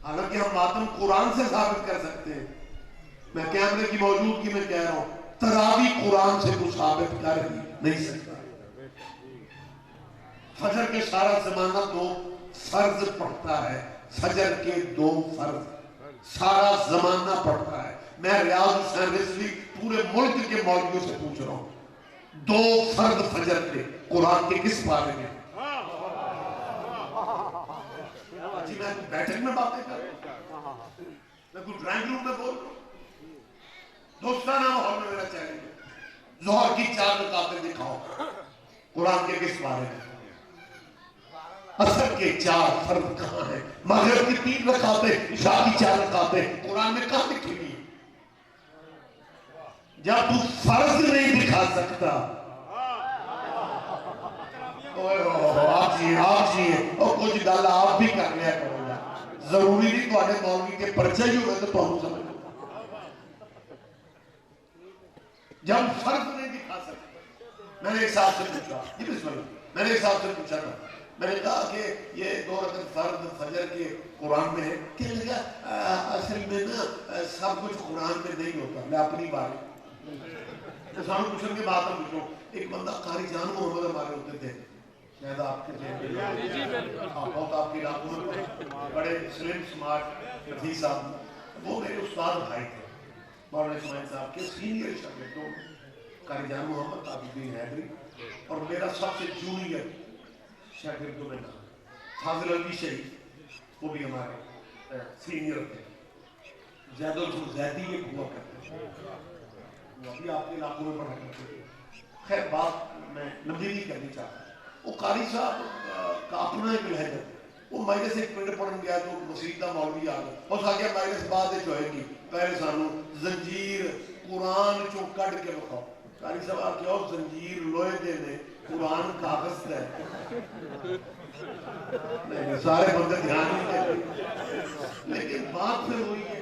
حالانکہ ہم ماتم قرآن سے ثابت کر سکتے ہیں. میں کیمرے کی موجودگی میں کہہ رہا ہوں تراوی قرآن سے تو ثابت کر ہی نہیں سکتا. فجر کے سارا زمانہ 2 فرض پڑھتا ہے. فجر کے 2 فرض سارا زمانہ پڑھتا ہے. میں ریاض حسین رضوی پورے ملک کے مولویوں سے پوچھ رہا ہوں 2 فرض فجر کے قرآن کے کس بارے میں؟ جی میں بیٹھک میں باتیں کر رہا ہوں، میں کوئی ڈرائنگ روم میں بول رہا ہوں. دوستانہ ماحول میں میرا چیلنج ہے ظہر کی 4 رکعتیں دکھاؤ قرآن کے کس بارے میں؟ عصر کے 4 فرض کہاں ہیں؟ مغرب کی 3 رکعتیں، عشاء کی 4 رکعتیں قرآن میں کہاں لکھی ہوئی؟ جب تو فرض نہیں دکھا سکتا آپ جی اور کچھ گل آپ بھی کر لیا کرو گا. ضروری نہیں تو آنے مولوی کے پرچہ ہی ہوئے تو پہنچ سمجھ. جب فرض نہیں دکھا سکتا. میں نے ایک صاحب سے پوچھا جی بسم اللہ، میں نے ایک صاحب سے پوچھا تھا، میں نے کہا کہ یہ 2 رکعت فرض فجر کے قرآن میں ہے. کہنے لگا اصل میں نا سب کچھ قرآن میں نہیں ہوتا. میں اپنی بات سامنے پوچھنے کے بعد میں پوچھوں. ایک بندہ قاری جان محمد ہمارے ہوتے تھے، شاید آپ کے بہت آپ کے علاقوں میں بڑے سلم سمارٹ نفیس صاحب. وہ میرے استاد بھائی تھے مولانا اسماعیل صاحب کے سینئر شاگردوں قاری جان محمد عابدین حیدری، اور میرا سب سے جونیئر شاگردوں میں فاضل علی شریف وہ بھی ہمارے سینئر تھے. زید الفضل زیدی ایک ہوا کرتے تھے، وہ ابھی آپ کے علاقوں میں پڑھا کرتے تھے. خیر بات میں لمبی نہیں کرنی چاہتا. وہ قاری صاحب کا اپنا ایک لہجہ، وہ مائنس ایک پنڈ پڑھن گیا تو مسیدہ مولوی آ گیا اور سا گیا مائنس بعد جو ہے گی پہلے سانو زنجیر قرآن چو کڑ کے بخاؤ. قاری صاحب آپ کیا زنجیر لوہے دے دے قرآن کاغذ ہے. سارے بندے دھیان نہیں کرتے، لیکن بات پھر ہوئی ہے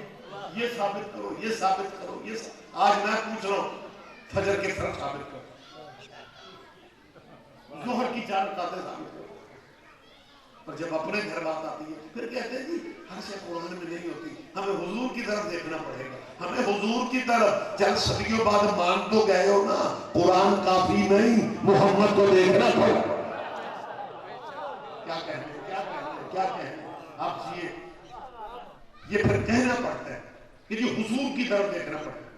یہ ثابت کرو، یہ ثابت کرو، یہ آج میں پوچھ رہا ہوں فجر کے فرق ثابت کرو، ظہر کی 4 رکعتیں ثابت کرو. اور جب اپنے گھر بات آتی ہے پھر کہتے ہیں جی ہر شے قرآن میں نہیں ہوتی، ہمیں حضور کی طرف دیکھنا پڑے گا، ہمیں حضور کی طرف، چند صدیوں بعد مان تو گئے ہو نا، قرآن کافی نہیں، محمد کو دیکھنا پڑے گا۔ کیا کہنے آپ یہ پھر کہنا پڑتا ہے کہ جو حضور کی طرف دیکھنا پڑتا ہے۔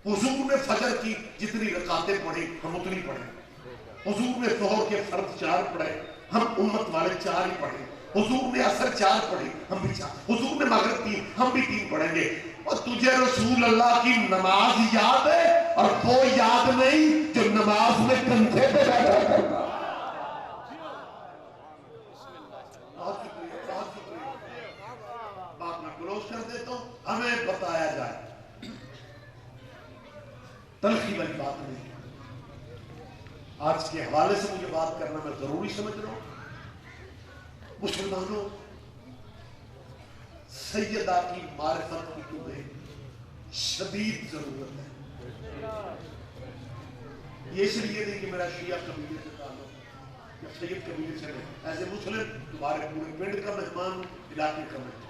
حضور نے فجر کی جتنی رکعتیں پڑھی ہم اتنی پڑھیں، حضور نے ظہر کے فرض 4 پڑھے ہم امت والے 4 ہی پڑھیں، حضور نے عصر 4 پڑھی ہم بھی 4، حضور نے مغرب 3 ہم بھی 3 پڑھیں گے۔ اور تجھے رسول اللہ کی نماز یاد ہے اور وہ یاد نہیں جو نماز میں کندھے پہ بیٹھا کرتا۔ بہت شکریہ بات میں کلوز کر دیتا ہوں۔ ہمیں بتایا جائے، تلخی والی بات نہیں، آج کے حوالے سے مجھے بات کرنا میں ضروری سمجھ رہا ہوں۔ مسلمانوں، سیدہ کی معرفت کی تمہیں شدید ضرورت ہے۔ یہ اس لیے نہیں کہ میرا شیعہ قبیلے سے تعلق یا سید قبیلے سے نہیں، ایسے مسلم تمہارے پورے پنڈ کا مہمان ہوں، علاقے کا مہمان۔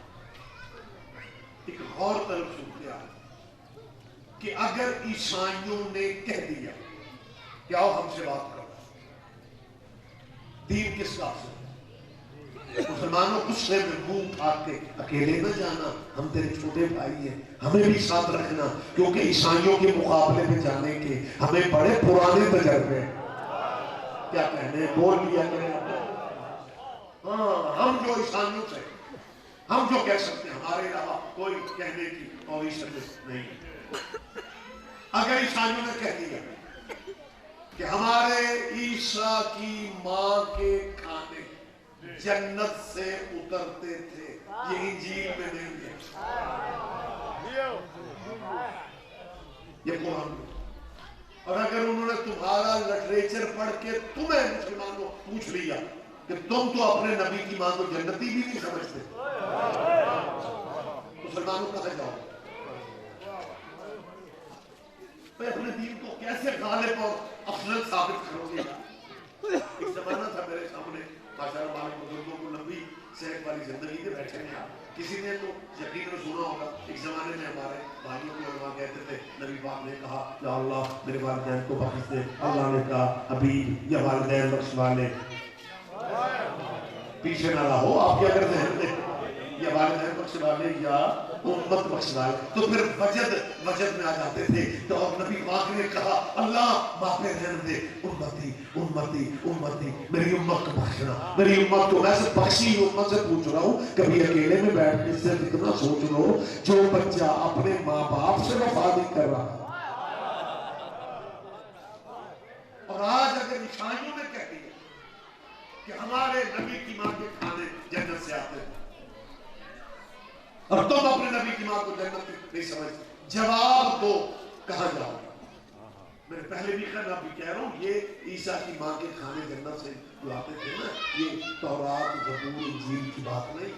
ایک غور طلب صورتحال کہ اگر عیسائیوں نے کہہ دیا کہ آؤ ہم سے بات کرو، دین کس بات سے؟ مسلمانوں غصے میں منہ اٹھا کے اکیلے نہ جانا، ہم تیرے چھوٹے بھائی ہیں، ہمیں بھی ساتھ رکھنا، کیونکہ عیسائیوں کے مقابلے میں جانے کے ہمیں بڑے پرانے تجربے ہیں۔ کیا کہنے بول لیا کریں، ہاں ہم جو عیسائیوں سے ہم جو کہہ سکتے ہیں، ہمارے علاوہ کوئی کہنے کی پوزیشن نہیں۔ اگر عیسائیوں نے کہہ دیا کہ ہمارے عیسیٰ کی ماں کے کھانے جنت سے اترتے تھے، یہ انجیل میں نہیں ہے، یہ قرآن میں۔ اور اگر انہوں نے تمہارا لٹریچر پڑھ کے تمہیں مسلمانوں پوچھ لیا کہ تم تو اپنے نبی کی ماں کو جنتی بھی نہیں سمجھتے، مسلمانوں کہاں جاؤ؟ میں اپنے دین کو کیسے غالب اور افضل ثابت کروں گی؟ ایک زمانہ تھا میرے سامنے، ماشاءاللہ مالک بزرگوں کو لمبی صحت والی زندگی کے بیٹھے ہیں، کسی نے تو یقیناً سنا ہوگا، ایک زمانے میں ہمارے بھائیوں کے علماء کہتے تھے نبی پاک نے کہا یا اللہ میرے والدین کو بخش دے، اللہ نے کہا حبیب یا والدین بخشوا لے۔ پیچھے نہ رہو، آپ کیا کرتے ہیں یا والدین بخشوا لے یا امت بخشوا لے، تو پھر وجد میں آ جاتے تھے۔ تو اب نبی پاک نے کہا اللہ ماں پہ رہنے دے، امتی امتی امتی، میری امت کو بخشنا، میری امت کو۔ میں سے بخشی امت سے پوچھ رہا ہوں، کبھی اکیلے میں بیٹھنے سے اتنا سوچ لو، جو بچہ اپنے ماں باپ سے وفا نہیں کر رہا، اور آج اگر عیسائیوں نے کہہ دیا کہ ہمارے نبی کی ماں کے کھانے جنت سے آتے ہیں اور تم اپنے نبی کی ماں کو جنت نہیں سمجھتے، جواب دو کہاں جاؤ؟ میں پہلے بھی کہہ رہا ہوں، یہ عیسیٰ کی ماں کے کھانے جنت سے جو آتے تھے نا، یہ تورات زبور انجیل کی بات نہیں۔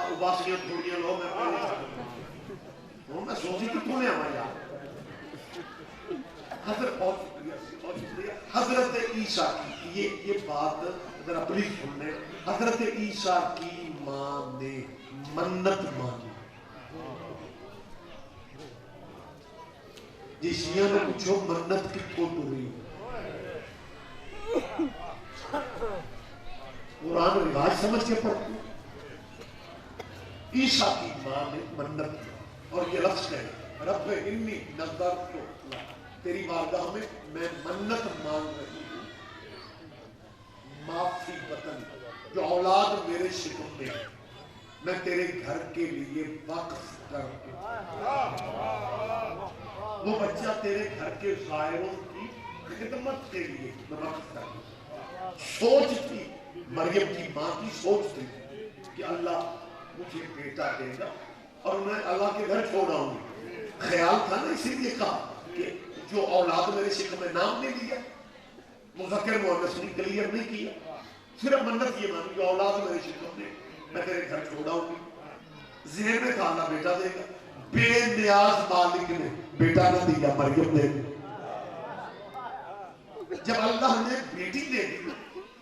اباسیاں تھوڑیاں لو، میں پہلے چاہتا میں سوچی کہ تو نے ہمارے یہاں حضرت، بہت شکریہ حضرت عیسیٰ کی یہ بات اگر اپنی سن لیں، حضرت عیسیٰ کی ماں نے منت مانی۔ جی شیعہ نے پوچھو منت کتوں ٹوری، قرآن رواج سمجھ کے پڑھتے عیسیٰ کی ماں نے منت کی، اور یہ لفظ کہے رب انی نذرت تیری بارگاہ میں منت مانگ رہی ہوں، معافی بطن، جو اولاد میرے شکم میں ہے میں تیرے گھر کے لیے وقف کر دوں، وہ بچہ تیرے گھر کے زائروں کی خدمت کے لیے میں وقف کر دوں۔ سوچ تھی مریم کی ماں کی، سوچ تھی کہ اللہ مجھے بیٹا دے گا اور میں اللہ کے گھر چھوڑ آؤں گی، خیال تھا نا، اسی لیے کہا کہ جو اولاد میرے شکم میں نام نہیں لیا، مذکر مؤنث نہیں، کلیئر نہیں کیا، صرف منت یہ مانی کہ اولاد میرے شکم میں تیرے گھر چھوڑاؤں گی۔ ذہن میں تھا اللہ بیٹا دے گا، بے نیاز مالک نے بیٹا نہ دیا، مریم دے گا۔ جب اللہ نے بیٹی دے دی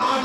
8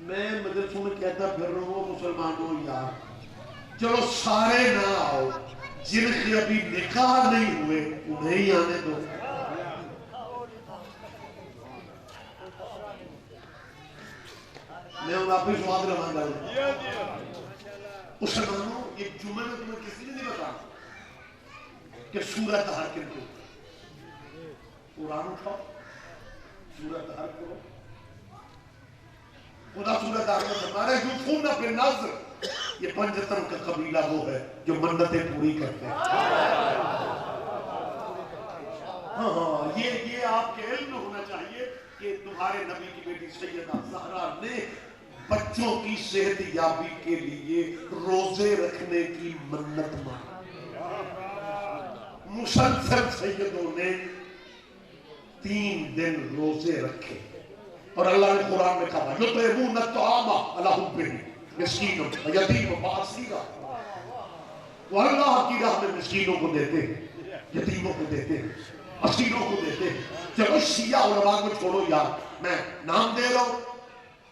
میں مدرسوں میں کہتا پھر رہا ہوں مسلمانوں یار چلو سارے نہ آؤ، جن کے ابھی نکاح نہیں ہوئے انہیں ہی آنے دو۔ میں ان آپ ہی سواد رہا گا مسلمانوں یہ جمعہ میں تمہیں کسی نے نہیں بتا کہ سورہ طہر کن کو قرآن اٹھاؤ سورہ طہر کرو۔ خدا سورہ طہر میں فرما رہا ہے یوفون بالنذر، یہ پنجتن کا قبیلہ وہ ہے جو منتیں پوری کرتے ہیں۔ ہاں یہ آپ کے علم میں ہونا چاہیے کہ تمہارے نبی کی بیٹی سیدہ زہرا نے بچوں کی صحت یابی کے لیے روزے رکھنے کی منت مانی۔ مسلسل سیدوں نے 3 دن روزے رکھے اور اللہ نے قرآن میں کہا یطعمون الطعام علی حبہ مسکین و یتیم و اسیرا، وہ اللہ کی راہ میں مسکینوں کو دیتے ہیں، یتیموں کو دیتے ہیں، اسیروں کو دیتے ہیں۔ چلو شیعہ علماء کو چھوڑو یار، میں نام دے رہا ہوں،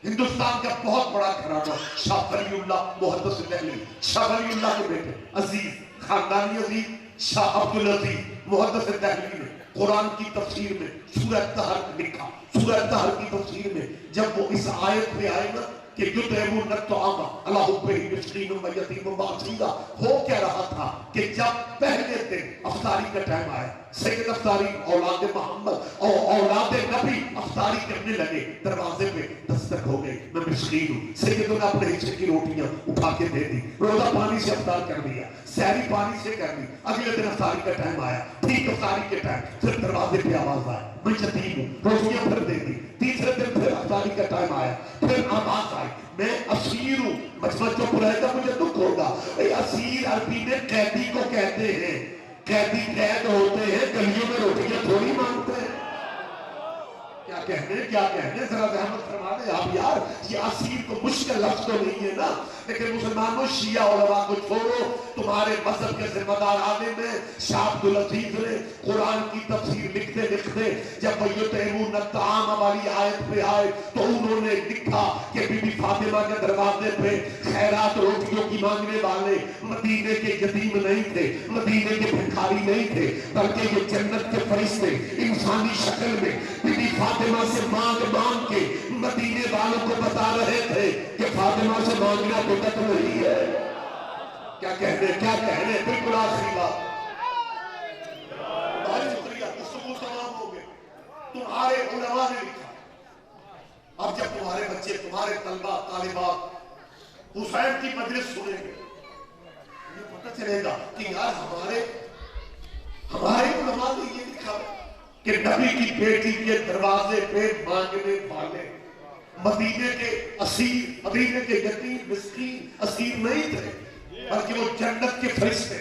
ہندوستان کا بہت بڑا گھرانہ شاہ ولی اللہ محدث دہلوی، شاہ ولی اللہ کے بیٹے عزیز خاندانی عزیز شاہ عبدالعزیز محدث دہلوی نے قرآن کی تفسیر میں سورہ طہر لکھا۔ سورہ طہر کی تفسیر میں جب وہ اس آیت پہ آئے نا کہ یطعمون الطعام علی حبہ مسکین و یتیم و اسیرا، ہو کیا رہا تھا کہ جب پہلے دن افطاری کا ٹائم آیا، سید افطاری اولاد محمد اور اولاد نبی افطاری کرنے لگے، دروازے پہ دستک ہو گئی، میں مسکین ہوں، سیدوں نے اپنے حصے کی روٹیاں اٹھا کے دے دی، روزہ پانی سے افطار کر دیا، سحری پانی سے کر دی، اگلے دن افطاری کا ٹائم آیا، ٹھیک افطاری کے ٹائم پھر دروازے پہ آواز آئی میں یتیم ہوں، روٹیاں پھر دے دی، تیسرے دن پھر افطاری کا ٹائم آیا، پھر آواز آئی میں اسیر ہوں، مجمع چپ رہے گا مجھے دکھ ہوگا۔ اسیر عربی میں قیدی کو کہتے ہیں، قیدی قید ہوتے ہیں، گلیوں میں روٹیاں تھوڑی مانگتے ہیں۔ کیا کہنے ذرا رحمت فرما دے آپ یار، یہ اسیر کو مشکل لفظ تو نہیں ہے نا، لیکن مسلمانوں شیعہ علماء کو چھوڑو، تمہارے مذہب کے ذمہ دار عالم ہیں شاہ عبدالعزیز نے قرآن کی تفسیر لکھتے لکھتے جب وہ یطعمون الطعام والی آیت پہ آئے تو انہوں نے لکھا کہ بی بی فاطمہ کے دروازے پہ خیرات روٹیوں کی مانگنے والے مدینے کے یتیم نہیں تھے، مدینے کے بھکاری نہیں تھے، بلکہ یہ جنت کے فرشتے انسانی شکل میں بی بی فاطمہ سے مانگ مانگ کے مدینے والوں کو بتا رہے تھے کہ فاطمہ سے مانگنا بدعت نہیں ہے۔ کیا کہنے بالکل آخری بات، بہت شکریہ، گفتگو تمام ہو گئے، تمہارے علماء نے لکھا۔ اب جب تمہارے بچے، تمہارے طلبہ طالبات حسین کی مجلس سنیں گے، یہ پتہ چلے گا کہ یار ہمارے علماء نے یہ لکھا کہ نبی کی بیٹی کے دروازے پہ مانگنے والے مدینے کے اسیر، مدینے کے یتیم مسکین اسیر نہیں تھے، بلکہ وہ جنت کے فرشتے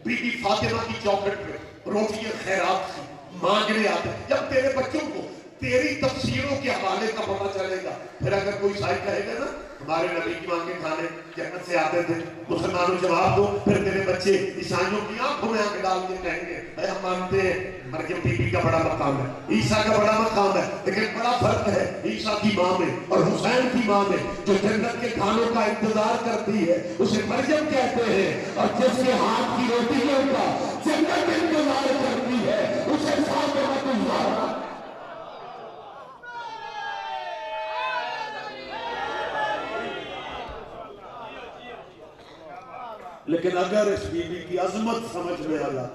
بی بی فاطمہ کی چوکھٹ پہ روٹیاں خیرات کی مانگنے آتے۔ جب تیرے بچوں کو تیری تفسیروں کے حوالے کا پتہ چلے گا، پھر اگر کوئی عیسائی کہے گا نا ہمارے نبی کی مانگیں کھانے جنت سے آتے تھے، مسلمانوں جواب دو، پھر تیرے بچے عیسائیوں کی آنکھوں میں آنکھ ڈال کے کہیں گے اے ہم مانتے ہیں مریم بی بی کا بڑا مقام ہے، عیسیٰ کا بڑا مقام ہے، لیکن بڑا فرق ہے عیسیٰ کی ماں میں اور حسین کی ماں میں، جو جنت کے کھانوں کا انتظار کرتی ہے اسے مریم کہتے ہیں، اور جس کے ہاتھ کی روٹیوں کا جنت انتظار کرتی ہے اسے فاطمہ الزہرا۔ لیکن اگر اس بی بی کی عظمت سمجھ میں آیا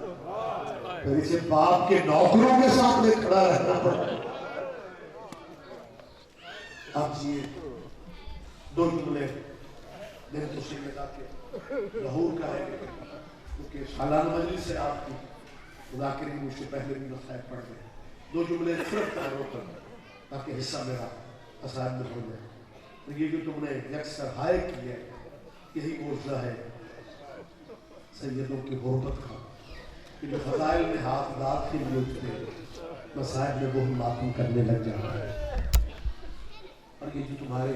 پھر اسے باپ کے نوکروں کے سامنے کھڑا رہنا پڑتا۔ اب یہ 2 جملے دل تو سے لگا کے لاہور کا ہے کیونکہ سالانہ مجلس سے آپ کی مذاکرین مجھ سے پہلے بھی نصائب پڑھ گئے، 2 جملے صرف کرو کر تاکہ حصہ میرا اسائب میں ہو جائے۔ تو یہ جو تم نے یکسر ہائے کی ہے یہی معجزہ ہے سیدوں کی غربت کا، کہ جو فضائل میں ہاتھ داد کے لیے اٹھتے مسائل میں وہی معطوف کرنے لگ جاتا ہے۔ اور یہ جو تمہارے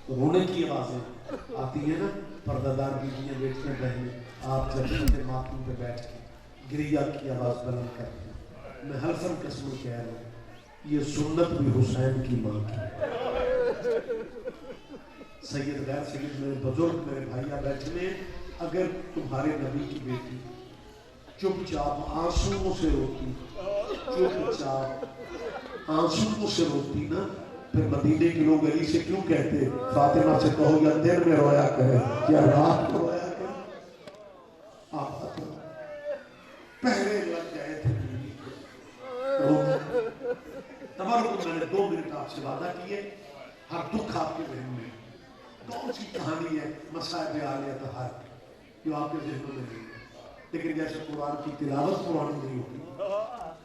رونے کی آوازیں آتی ہیں نا، پردہ دار بیویاں بیٹھیں بہنیں، آپ جب اپنے معطوف پہ بیٹھ کے گریا کی آواز بلند کرتے ہیں، میں حلفاً قسم کہہ رہا ہوں یہ سنت بھی حسین کی ماں کی ہے۔ سید غیر سید میرے بزرگ میرے بھائیاں بیٹھے ہیں، اگر تمہارے نبی کی بیٹی چپ چاپ آنسوؤں سے روتی، چپ چاپ آنسوؤں سے روتی نا، پھر مدینے کے لوگ علی سے کیوں کہتے فاطمہ سے کہو یا دن میں رویا کرے یا رات کو رویا کرے؟ آپ پہلے لگ گئے تھے تبرک۔ میں نے 2 منٹ آپ سے وعدہ کیے، ہر دکھ آپ کے ذہن میں کون سی کہانی ہے مصائب عالیہ طہار جو آپ کے ذہنوں میں نہیں ہے، لیکن جیسے قرآن کی تلاوت پرانی نہیں ہوتی،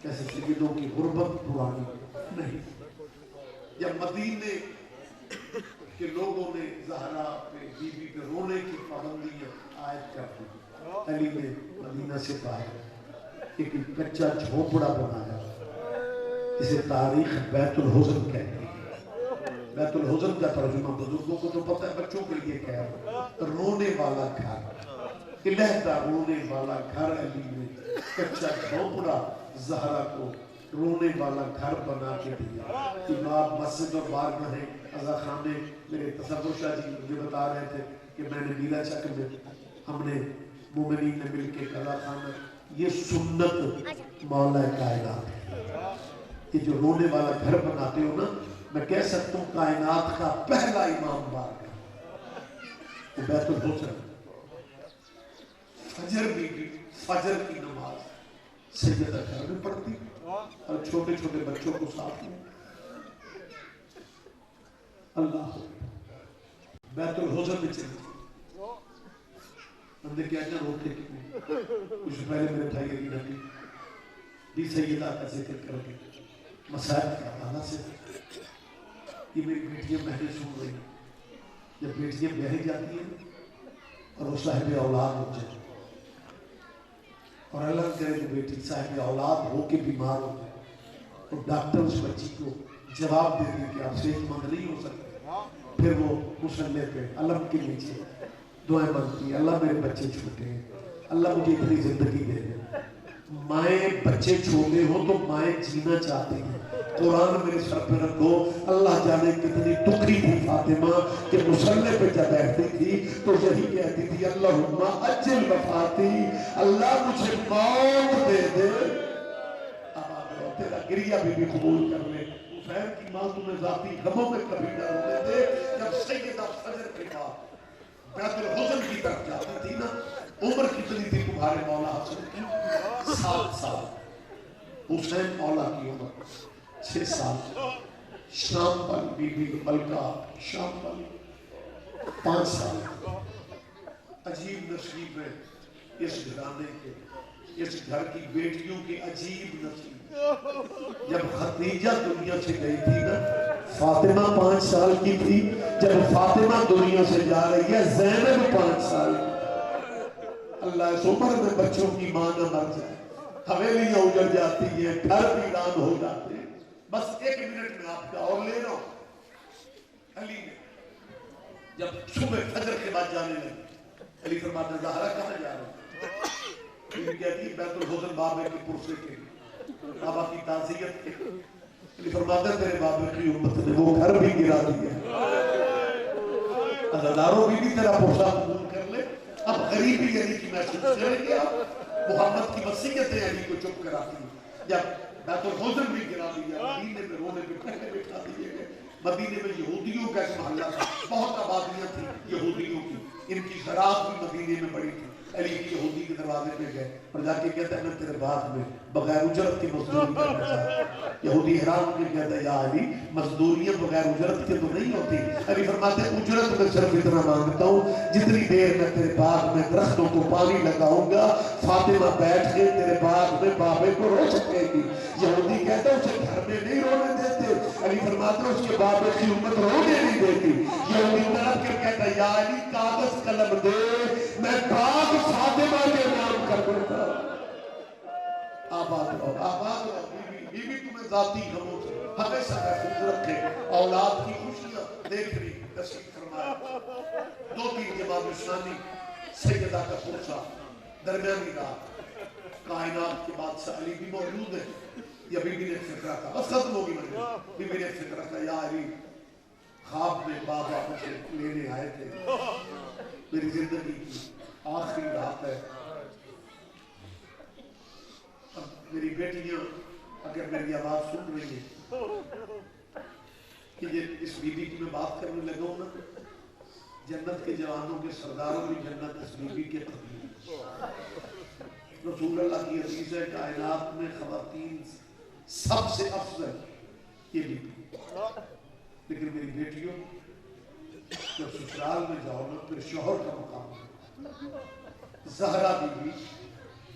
جیسے سیدوں کی غربت پرانی نہیں۔ جب مدینے کے لوگوں نے زہرا پہ بی بی پہ رونے کی پابندیاں عائد کر دی، علی نے مدینہ سے باہر ایک کچا جھوپڑا بنایا، اسے تاریخ بیت الحزن کہتی ہے۔ بیت الحزن کا ترجمہ بزرگوں کو تو پتہ ہے، بچوں کے لیے کہہ رہا ہوں، رونے والا گھر، الہدا رونے والا گھر۔ علی نے کچا جھوپڑا زہرا کو رونے والا گھر بنا کے دیا۔ امام مسجد اور بارگاہ عزا خانے میرے تصور شاہ جی مجھے بتا رہے تھے کہ میں نے میرا چک میں ہم نے مومنین نے مل کے عزا خانہ، یہ سنت مولا کائنات ہے۔ یہ جو رونے والا گھر بناتے ہو نا، میں کہہ سکتا ہوں کائنات کا پہلا امام بارگاہ وہ بیت الحزن۔ فجر بھی فجر کی نماز سیدہ گھر میں پڑھتی اور چھوٹے چھوٹے بچوں کو ساتھ میں۔ اللہ بیت الحزن میں چلتی ہم نے کیا جان ہوتے کتنے کچھ پہلے میرے بھائی علی نبی بھی سیدہ کا ذکر کر کے مسائل کا حوالہ سے یہ میری بیٹیاں بہنیں سن رہی ہیں، جب بیٹیاں بہن جاتی ہیں اور وہ صاحب اولاد ہو جائے اور اللہ کرے کہ بیٹی صاحب اولاد ہو کے بیمار ہو جائے اور ڈاکٹر اس بچی کو جواب دے دی کہ آپ صحت مند نہیں ہو سکتے، پھر وہ مصلے پہ علم کے نیچے دعائیں مانگتی ہیں، اللہ میرے بچے چھوٹے ہیں، اللہ مجھے اتنی زندگی دے دے۔ مائیں بچے چھوٹے ہو تو مائیں جینا چاہتی ہیں، قرآن میرے سر پہ رکھو، اللہ جانے کتنی دکھی تھی فاطمہ کہ مصلے پہ جب بیٹھتی تھی تو یہی کہتی تھی اللہم اجل وفاتی، اللہ مجھے موت دے دے۔ اب آپ تیرا گریہ بھی قبول کر لے، حسین کی ماں تمہیں ذاتی غموں میں کبھی نہ رونے دے۔ جب سیدہ فجر کے بعد بیت الحزن کی طرف جاتی تھی نا، عمر کتنی تھی تمہارے مولا حسن کی؟ 7 سال۔ حسین مولا کی عمر 6 سال۔ شام پر بی بی ملکہ شام پر 5 سال۔ عجیب نصیب ہے اس گھرانے کے، اس گھر کی بیٹیوں کے عجیب نصیب۔ جب خدیجہ دنیا سے گئی تھی نا، فاطمہ 5 سال کی تھی، جب فاطمہ دنیا سے جا رہی ہے زینب 5 سال کی۔ اللہ اس عمر میں بچوں کی ماں نہ مر جائے، حویلیاں اجڑ جاتی ہیں، گھر ویران ہو جاتے ہیں۔ بس 1 منٹ میں آپ کا اور لے لو۔ علی نے جب صبح فجر کے بعد جانے لگے، علی فرماتے ہیں زہرا کہاں جا رہے ہیں؟ علی کہتی ہے بیت الحزن بابے کے پرسے کے بابا کی تعزیت کے۔ علی فرماتے ہیں تیرے بابے کی امت نے وہ گھر بھی گرا دیا، عزاداروں بھی تیرا پرسہ قبول کر لے۔ اب غریبی علی کی محسوس کریں گے آپ، محمد کی وصیتیں علی کو چپ کراتی ہیں۔ جب بیت الحزن بھی گرا دیا، مدینے میں رونے پہ پہلے بٹھا دیے گئے۔ مدینے میں یہودیوں کا ایک محلہ تھا، بہت آبادیاں تھیں یہودیوں کی، ان کی زراعت بھی مدینے میں بڑی تھی۔ علی کی یہودی کے دروازے پہ گئے اور جا کے کہتا ہے میں تیرے بعد میں بغیر اجرت کی مزدوری کرنا چاہتا۔ یہودی حیران کے کہتا ہے یا علی مزدوریاں بغیر اجرت کے تو نہیں ہوتی۔ علی فرماتے ہیں اجرت میں صرف اتنا مانگتا ہوں جتنی دیر میں تیرے باغ میں درختوں کو پانی لگاؤں گا فاطمہ بیٹھ کے تیرے باغ میں بابے کو رو سکے گی۔ یہودی کہتا ہے اسے گھر میں نہیں رونے دیتے، علی فرماتے ہیں اس کے بابے کی امت رونے نہیں دیتی۔ یہودی طرف کے کہتا ہے یا علی کاغذ قلم دے، میں باغ فاطمہ کے نام کر دیتا۔ آباد رہو، آباد رہو، بی بی تمہیں ذاتی غموں سے ہمیشہ محفوظ رکھے، اولاد کی خوشیاں دیکھ رہی نصیب فرمائے۔ 2-3 جماعت ثانی سیدہ کا پرسہ درمیانی رات، کائنات کے بادشاہ علی بھی موجود ہے، یا بی بی نے فکرہ تھا، بس ختم ہوگی مجھے۔ بی بی نے فکرہ تھا یا علی خواب میں بابا مجھے لینے آئے تھے. میری زندگی کی آخری رات ہے. اب میری بیٹیاں اگر میری آواز سن رہی ہیں کہ اس بی بی کی میں بات کرنے لگا ہوں نا، جنت کے جوانوں کے سرداروں کی جنت اس بی بی کے تقدیر. رسول اللہ کی حدیث ہے کائنات میں خواتین سب سے افضل یہ بی بی. لیکن میری بیٹیوں جب سسرال میں جاؤ نا پھر شوہر کا مقام ہے. زہرا بی بی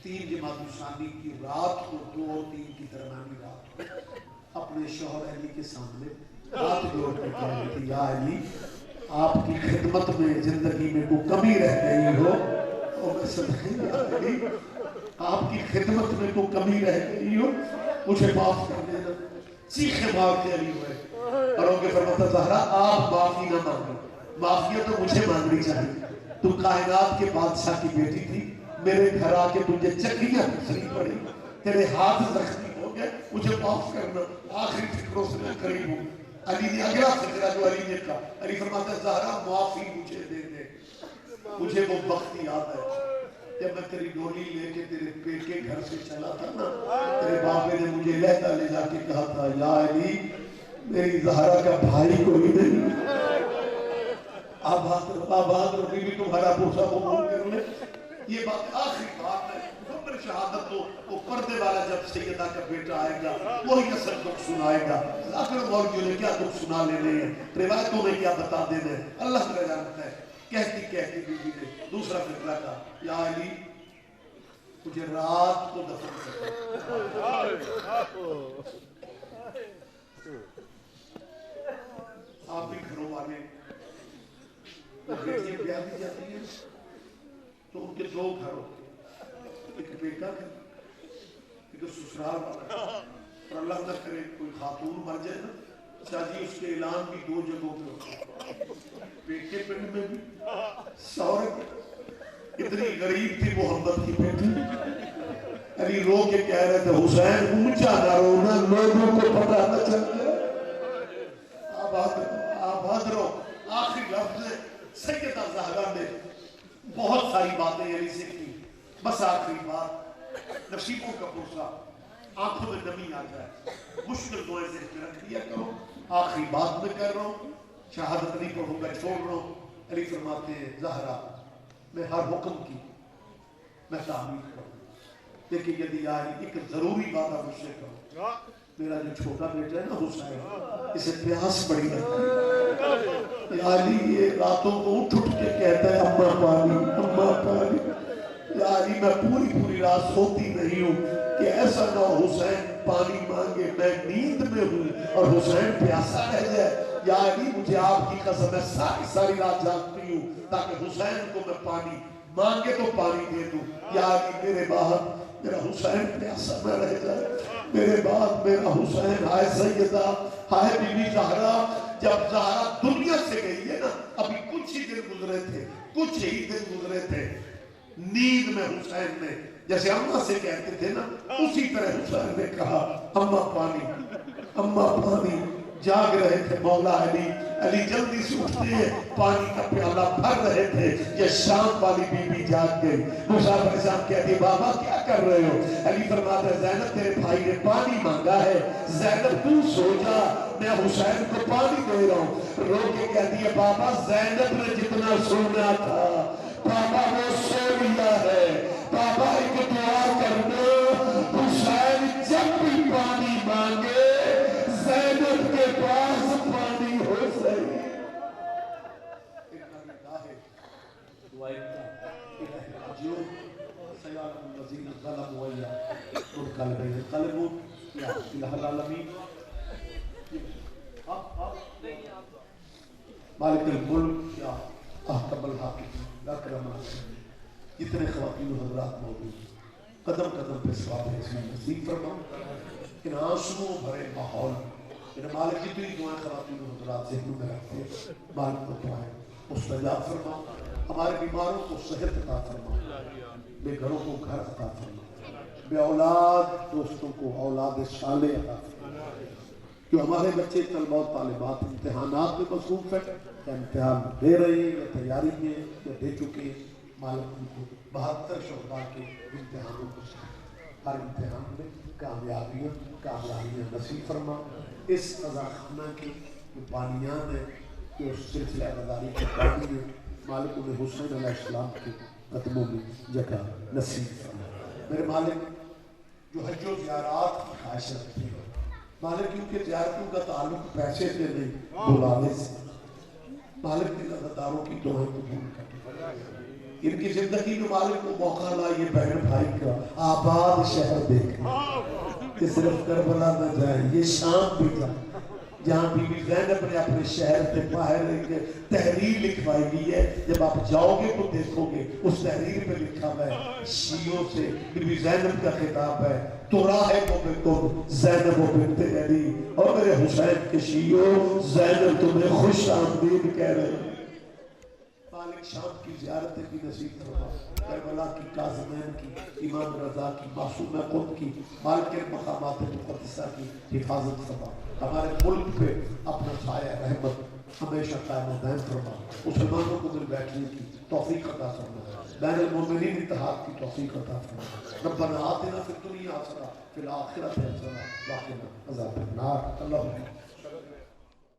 3 جمادی ثانی کی رات کو 2 اور 3 کی درمیانی رات کو اپنے شوہر علی کے سامنے ہاتھ جوڑ کے کہہ رہی تھی یا علی آپ کی خدمت میں زندگی میں کوئی کمی رہ گئی ہو اور میں صدقے یا علی آپ کی خدمت میں کوئی کمی رہ گئی ہو مجھے معاف کر دینا. چیخے مار کے علی ہوئے اور ان کے فرماتا زہرا آپ معافی نہ مانگو، معافی تو مجھے مانگنی چاہیے. تو کائنات کے بادشاہ کی بیٹی تھی، میرے گھر آ کے تجھے چکیاں پھسنی پڑی، تیرے ہاتھ زخمی ہو گئے، مجھے معاف کرنا. آخری فکروں سے میں قریب ہوں. علی نے اگلا فکرہ جو علی نے کہا، علی فرماتا ہے زہرا معافی مجھے دے دے. مجھے وہ وقت یاد ہے جب میں تیری ڈولی لے کے تیرے پیٹ کے گھر سے چلا تھا نا، تیرے باپے نے مجھے لہتا لے جا کے کہا تھا یا علی میری زہرا کا بھائی کوئی نہیں، آباد رو بھی تمہارا بوسا قبول کر لے. یہ بات آخری بات ہے. خبر شہادت تو وہ پردے والا جب سیدہ کا بیٹا آئے گا وہی اصل دکھ سنائے گا. آخر مولویوں نے کیا دکھ سنا لینے ہیں، روایتوں میں کیا بتا دینا ہے، اللہ تعالیٰ جانتا ہے. کہتی بی بی نے دوسرا فکرہ کہا یا علی مجھے رات کو دفن کر. آپ بھی گھروں والے بیٹیاں بیاہ دی جاتی ہیں تو ان کے 2 گھر ہوتے ہیں، ایک بیٹا کا ایک سسرال والا. اور اللہ نہ کرے کوئی خاتون مر جائے نا شاہجی اس کے اعلان بھی 2 جگہوں پہ ہوتے ہیں، بیٹے پنڈ میں بھی سورے پہ. اتنی غریب تھی محمد کی بیٹی. علی رو کے کہہ رہے تھے حسین اونچا نہ رونا لوگوں کو پتہ نہ چل جائے. آباد رو. آخری لفظ ہے سیدہ زہرا نے بہت ساری باتیں علی سے کی. بس آخری بات نصیبوں کا پرسا، آنکھوں میں نمی آ جائے، مشکل دعائیں ذہن میں رکھ لیا کرو. آخری بات میں کر رہا ہوں، شہادت نہیں پڑھوں گا چھوڑ رہا ہوں. علی فرماتے ہیں زہرا میں ہر حکم کی میں تعمیل کروں، لیکن یدی آئی ایک ضروری بات مجھ سے کرو. میرا جو چھوٹا بیٹا ہے نا حسین اسے پیاس بڑی لگتی ہے. علی یہ راتوں کو اٹھ کے کہتا ہے اماں پانی اماں پانی. علی میں پوری رات سوتی نہیں ہوں کہ ایسا نہ ہو حسین پانی مانگے میں نیند میں ہوں اور حسین پیاسا رہ جائے. یا علی مجھے آپ کی قسم میں ساری رات جاگتی ہوں تاکہ حسین کو میں پانی مانگے تو پانی دے دوں. یا علی میرے باہر میرا حسین پیاسا نہ رہ جائے، میرے بعد میرا حسین. ہائے سیدہ ہائے بی بی زہرا. جب زہرا دنیا سے گئی ہے نا ابھی کچھ ہی دن گزرے تھے نیند میں حسین نے جیسے اماں سے کہتے تھے نا اسی طرح حسین نے کہا اماں پانی. جاگ رہے تھے مولا علی جلدی سے اٹھتے ہیں، پانی کا پیالہ بھر رہے تھے. یہ شام والی بی بی جاگ گئی. موسیٰ علیہ السلام کہتی بابا کیا کر رہے ہو؟ علی فرماتا ہے زینب تیرے بھائی نے پانی مانگا ہے، زینب تو سو جا میں حسین کو پانی دے رہا ہوں. رو کے کہتی ہے بابا زینب نے جتنا سونا تھا بابا وہ سو لیا ہے. بابا ایک دعا کرنا حسین جب بھی پانی مانگے زینب کے پاس پانی ہو سکے. مالک الملک یا احکم الحاکمین اکرم الحاکمین. جتنے خواتین و حضرات موجود قدم قدم پہ ثواب نصیب فرما. ان آنسوؤں بھرے ماحول میرے مالک جتنی دعائیں خواتین و حضرات ذہنوں میں رکھتے ہیں مالک کو دعائیں مستجاب فرما. ہمارے بیماروں کو صحت عطا فرما، بے گھروں کو گھر عطا فرما، بے اولاد دوستوں کو اولاد صالح عطا فرما. جو ہمارے بچے طلبہ و طالبات امتحانات میں مصروف ہیں یا امتحان دے رہے ہیں یا تیاری میں یا دے چکے ہیں، مالک ان کو 72 شعبہ کے امتحانوں کو ہر امتحان میں کامیابیاں نصیب فرما۔ اس قضاخانہ کے جو بانیان ہیں، جو سلسلہ مداری کے بانی ہیں، مالک انہیں حسین علیہ السلام کے قدموں میں جگہ نصیب فرما۔ میرے مالک جو حج و زیارات کی خواہش رکھتے ہیں، مالک کیونکہ زیارتوں کا تعلق پیسے سے نہیں بلانے سے، مالک کے غداروں کی دعائیں قبول کر، ان کی زندگی میں مالک کو موقع لا یہ بہن بھائی کا آباد شہر دیکھنا کہ صرف کربلا نہ جائے، یہ شام بھی جائے جہاں بی بی زینب نے اپنے شہر سے باہر ایک تحریر لکھوائی دی ہے۔ جب آپ جاؤ گے تو دیکھو گے اس تحریر میں لکھا ہوا ہے، شیعوں سے بی بی زینب کا خطاب ہے، تو راہب و بکم زینب و بنت علی، اور میرے حسین کے شیعوں زینب تمہیں خوش آمدید کہہ رہے ہیں۔ مالک شام کی زیارت کی نصیب فرما، کربلا کی، کاظمین کی، امام رضا کی، معصومہ قم کی، مالک کے مقامات مقدسہ کی حفاظت فرما، ہمارے ملک پہ اپنا سایہ رحمت ہمیشہ قائم و دائم فرما، مسلمانوں کو مل بیٹھنے کی توفیق عطا فرما، بین المؤمنین اتحاد کی توفیق عطا فرما۔ ربنا آتنا فی الدنیا حسنہ فی الآخرۃ حسنہ وقنا عذاب النار۔ اللہم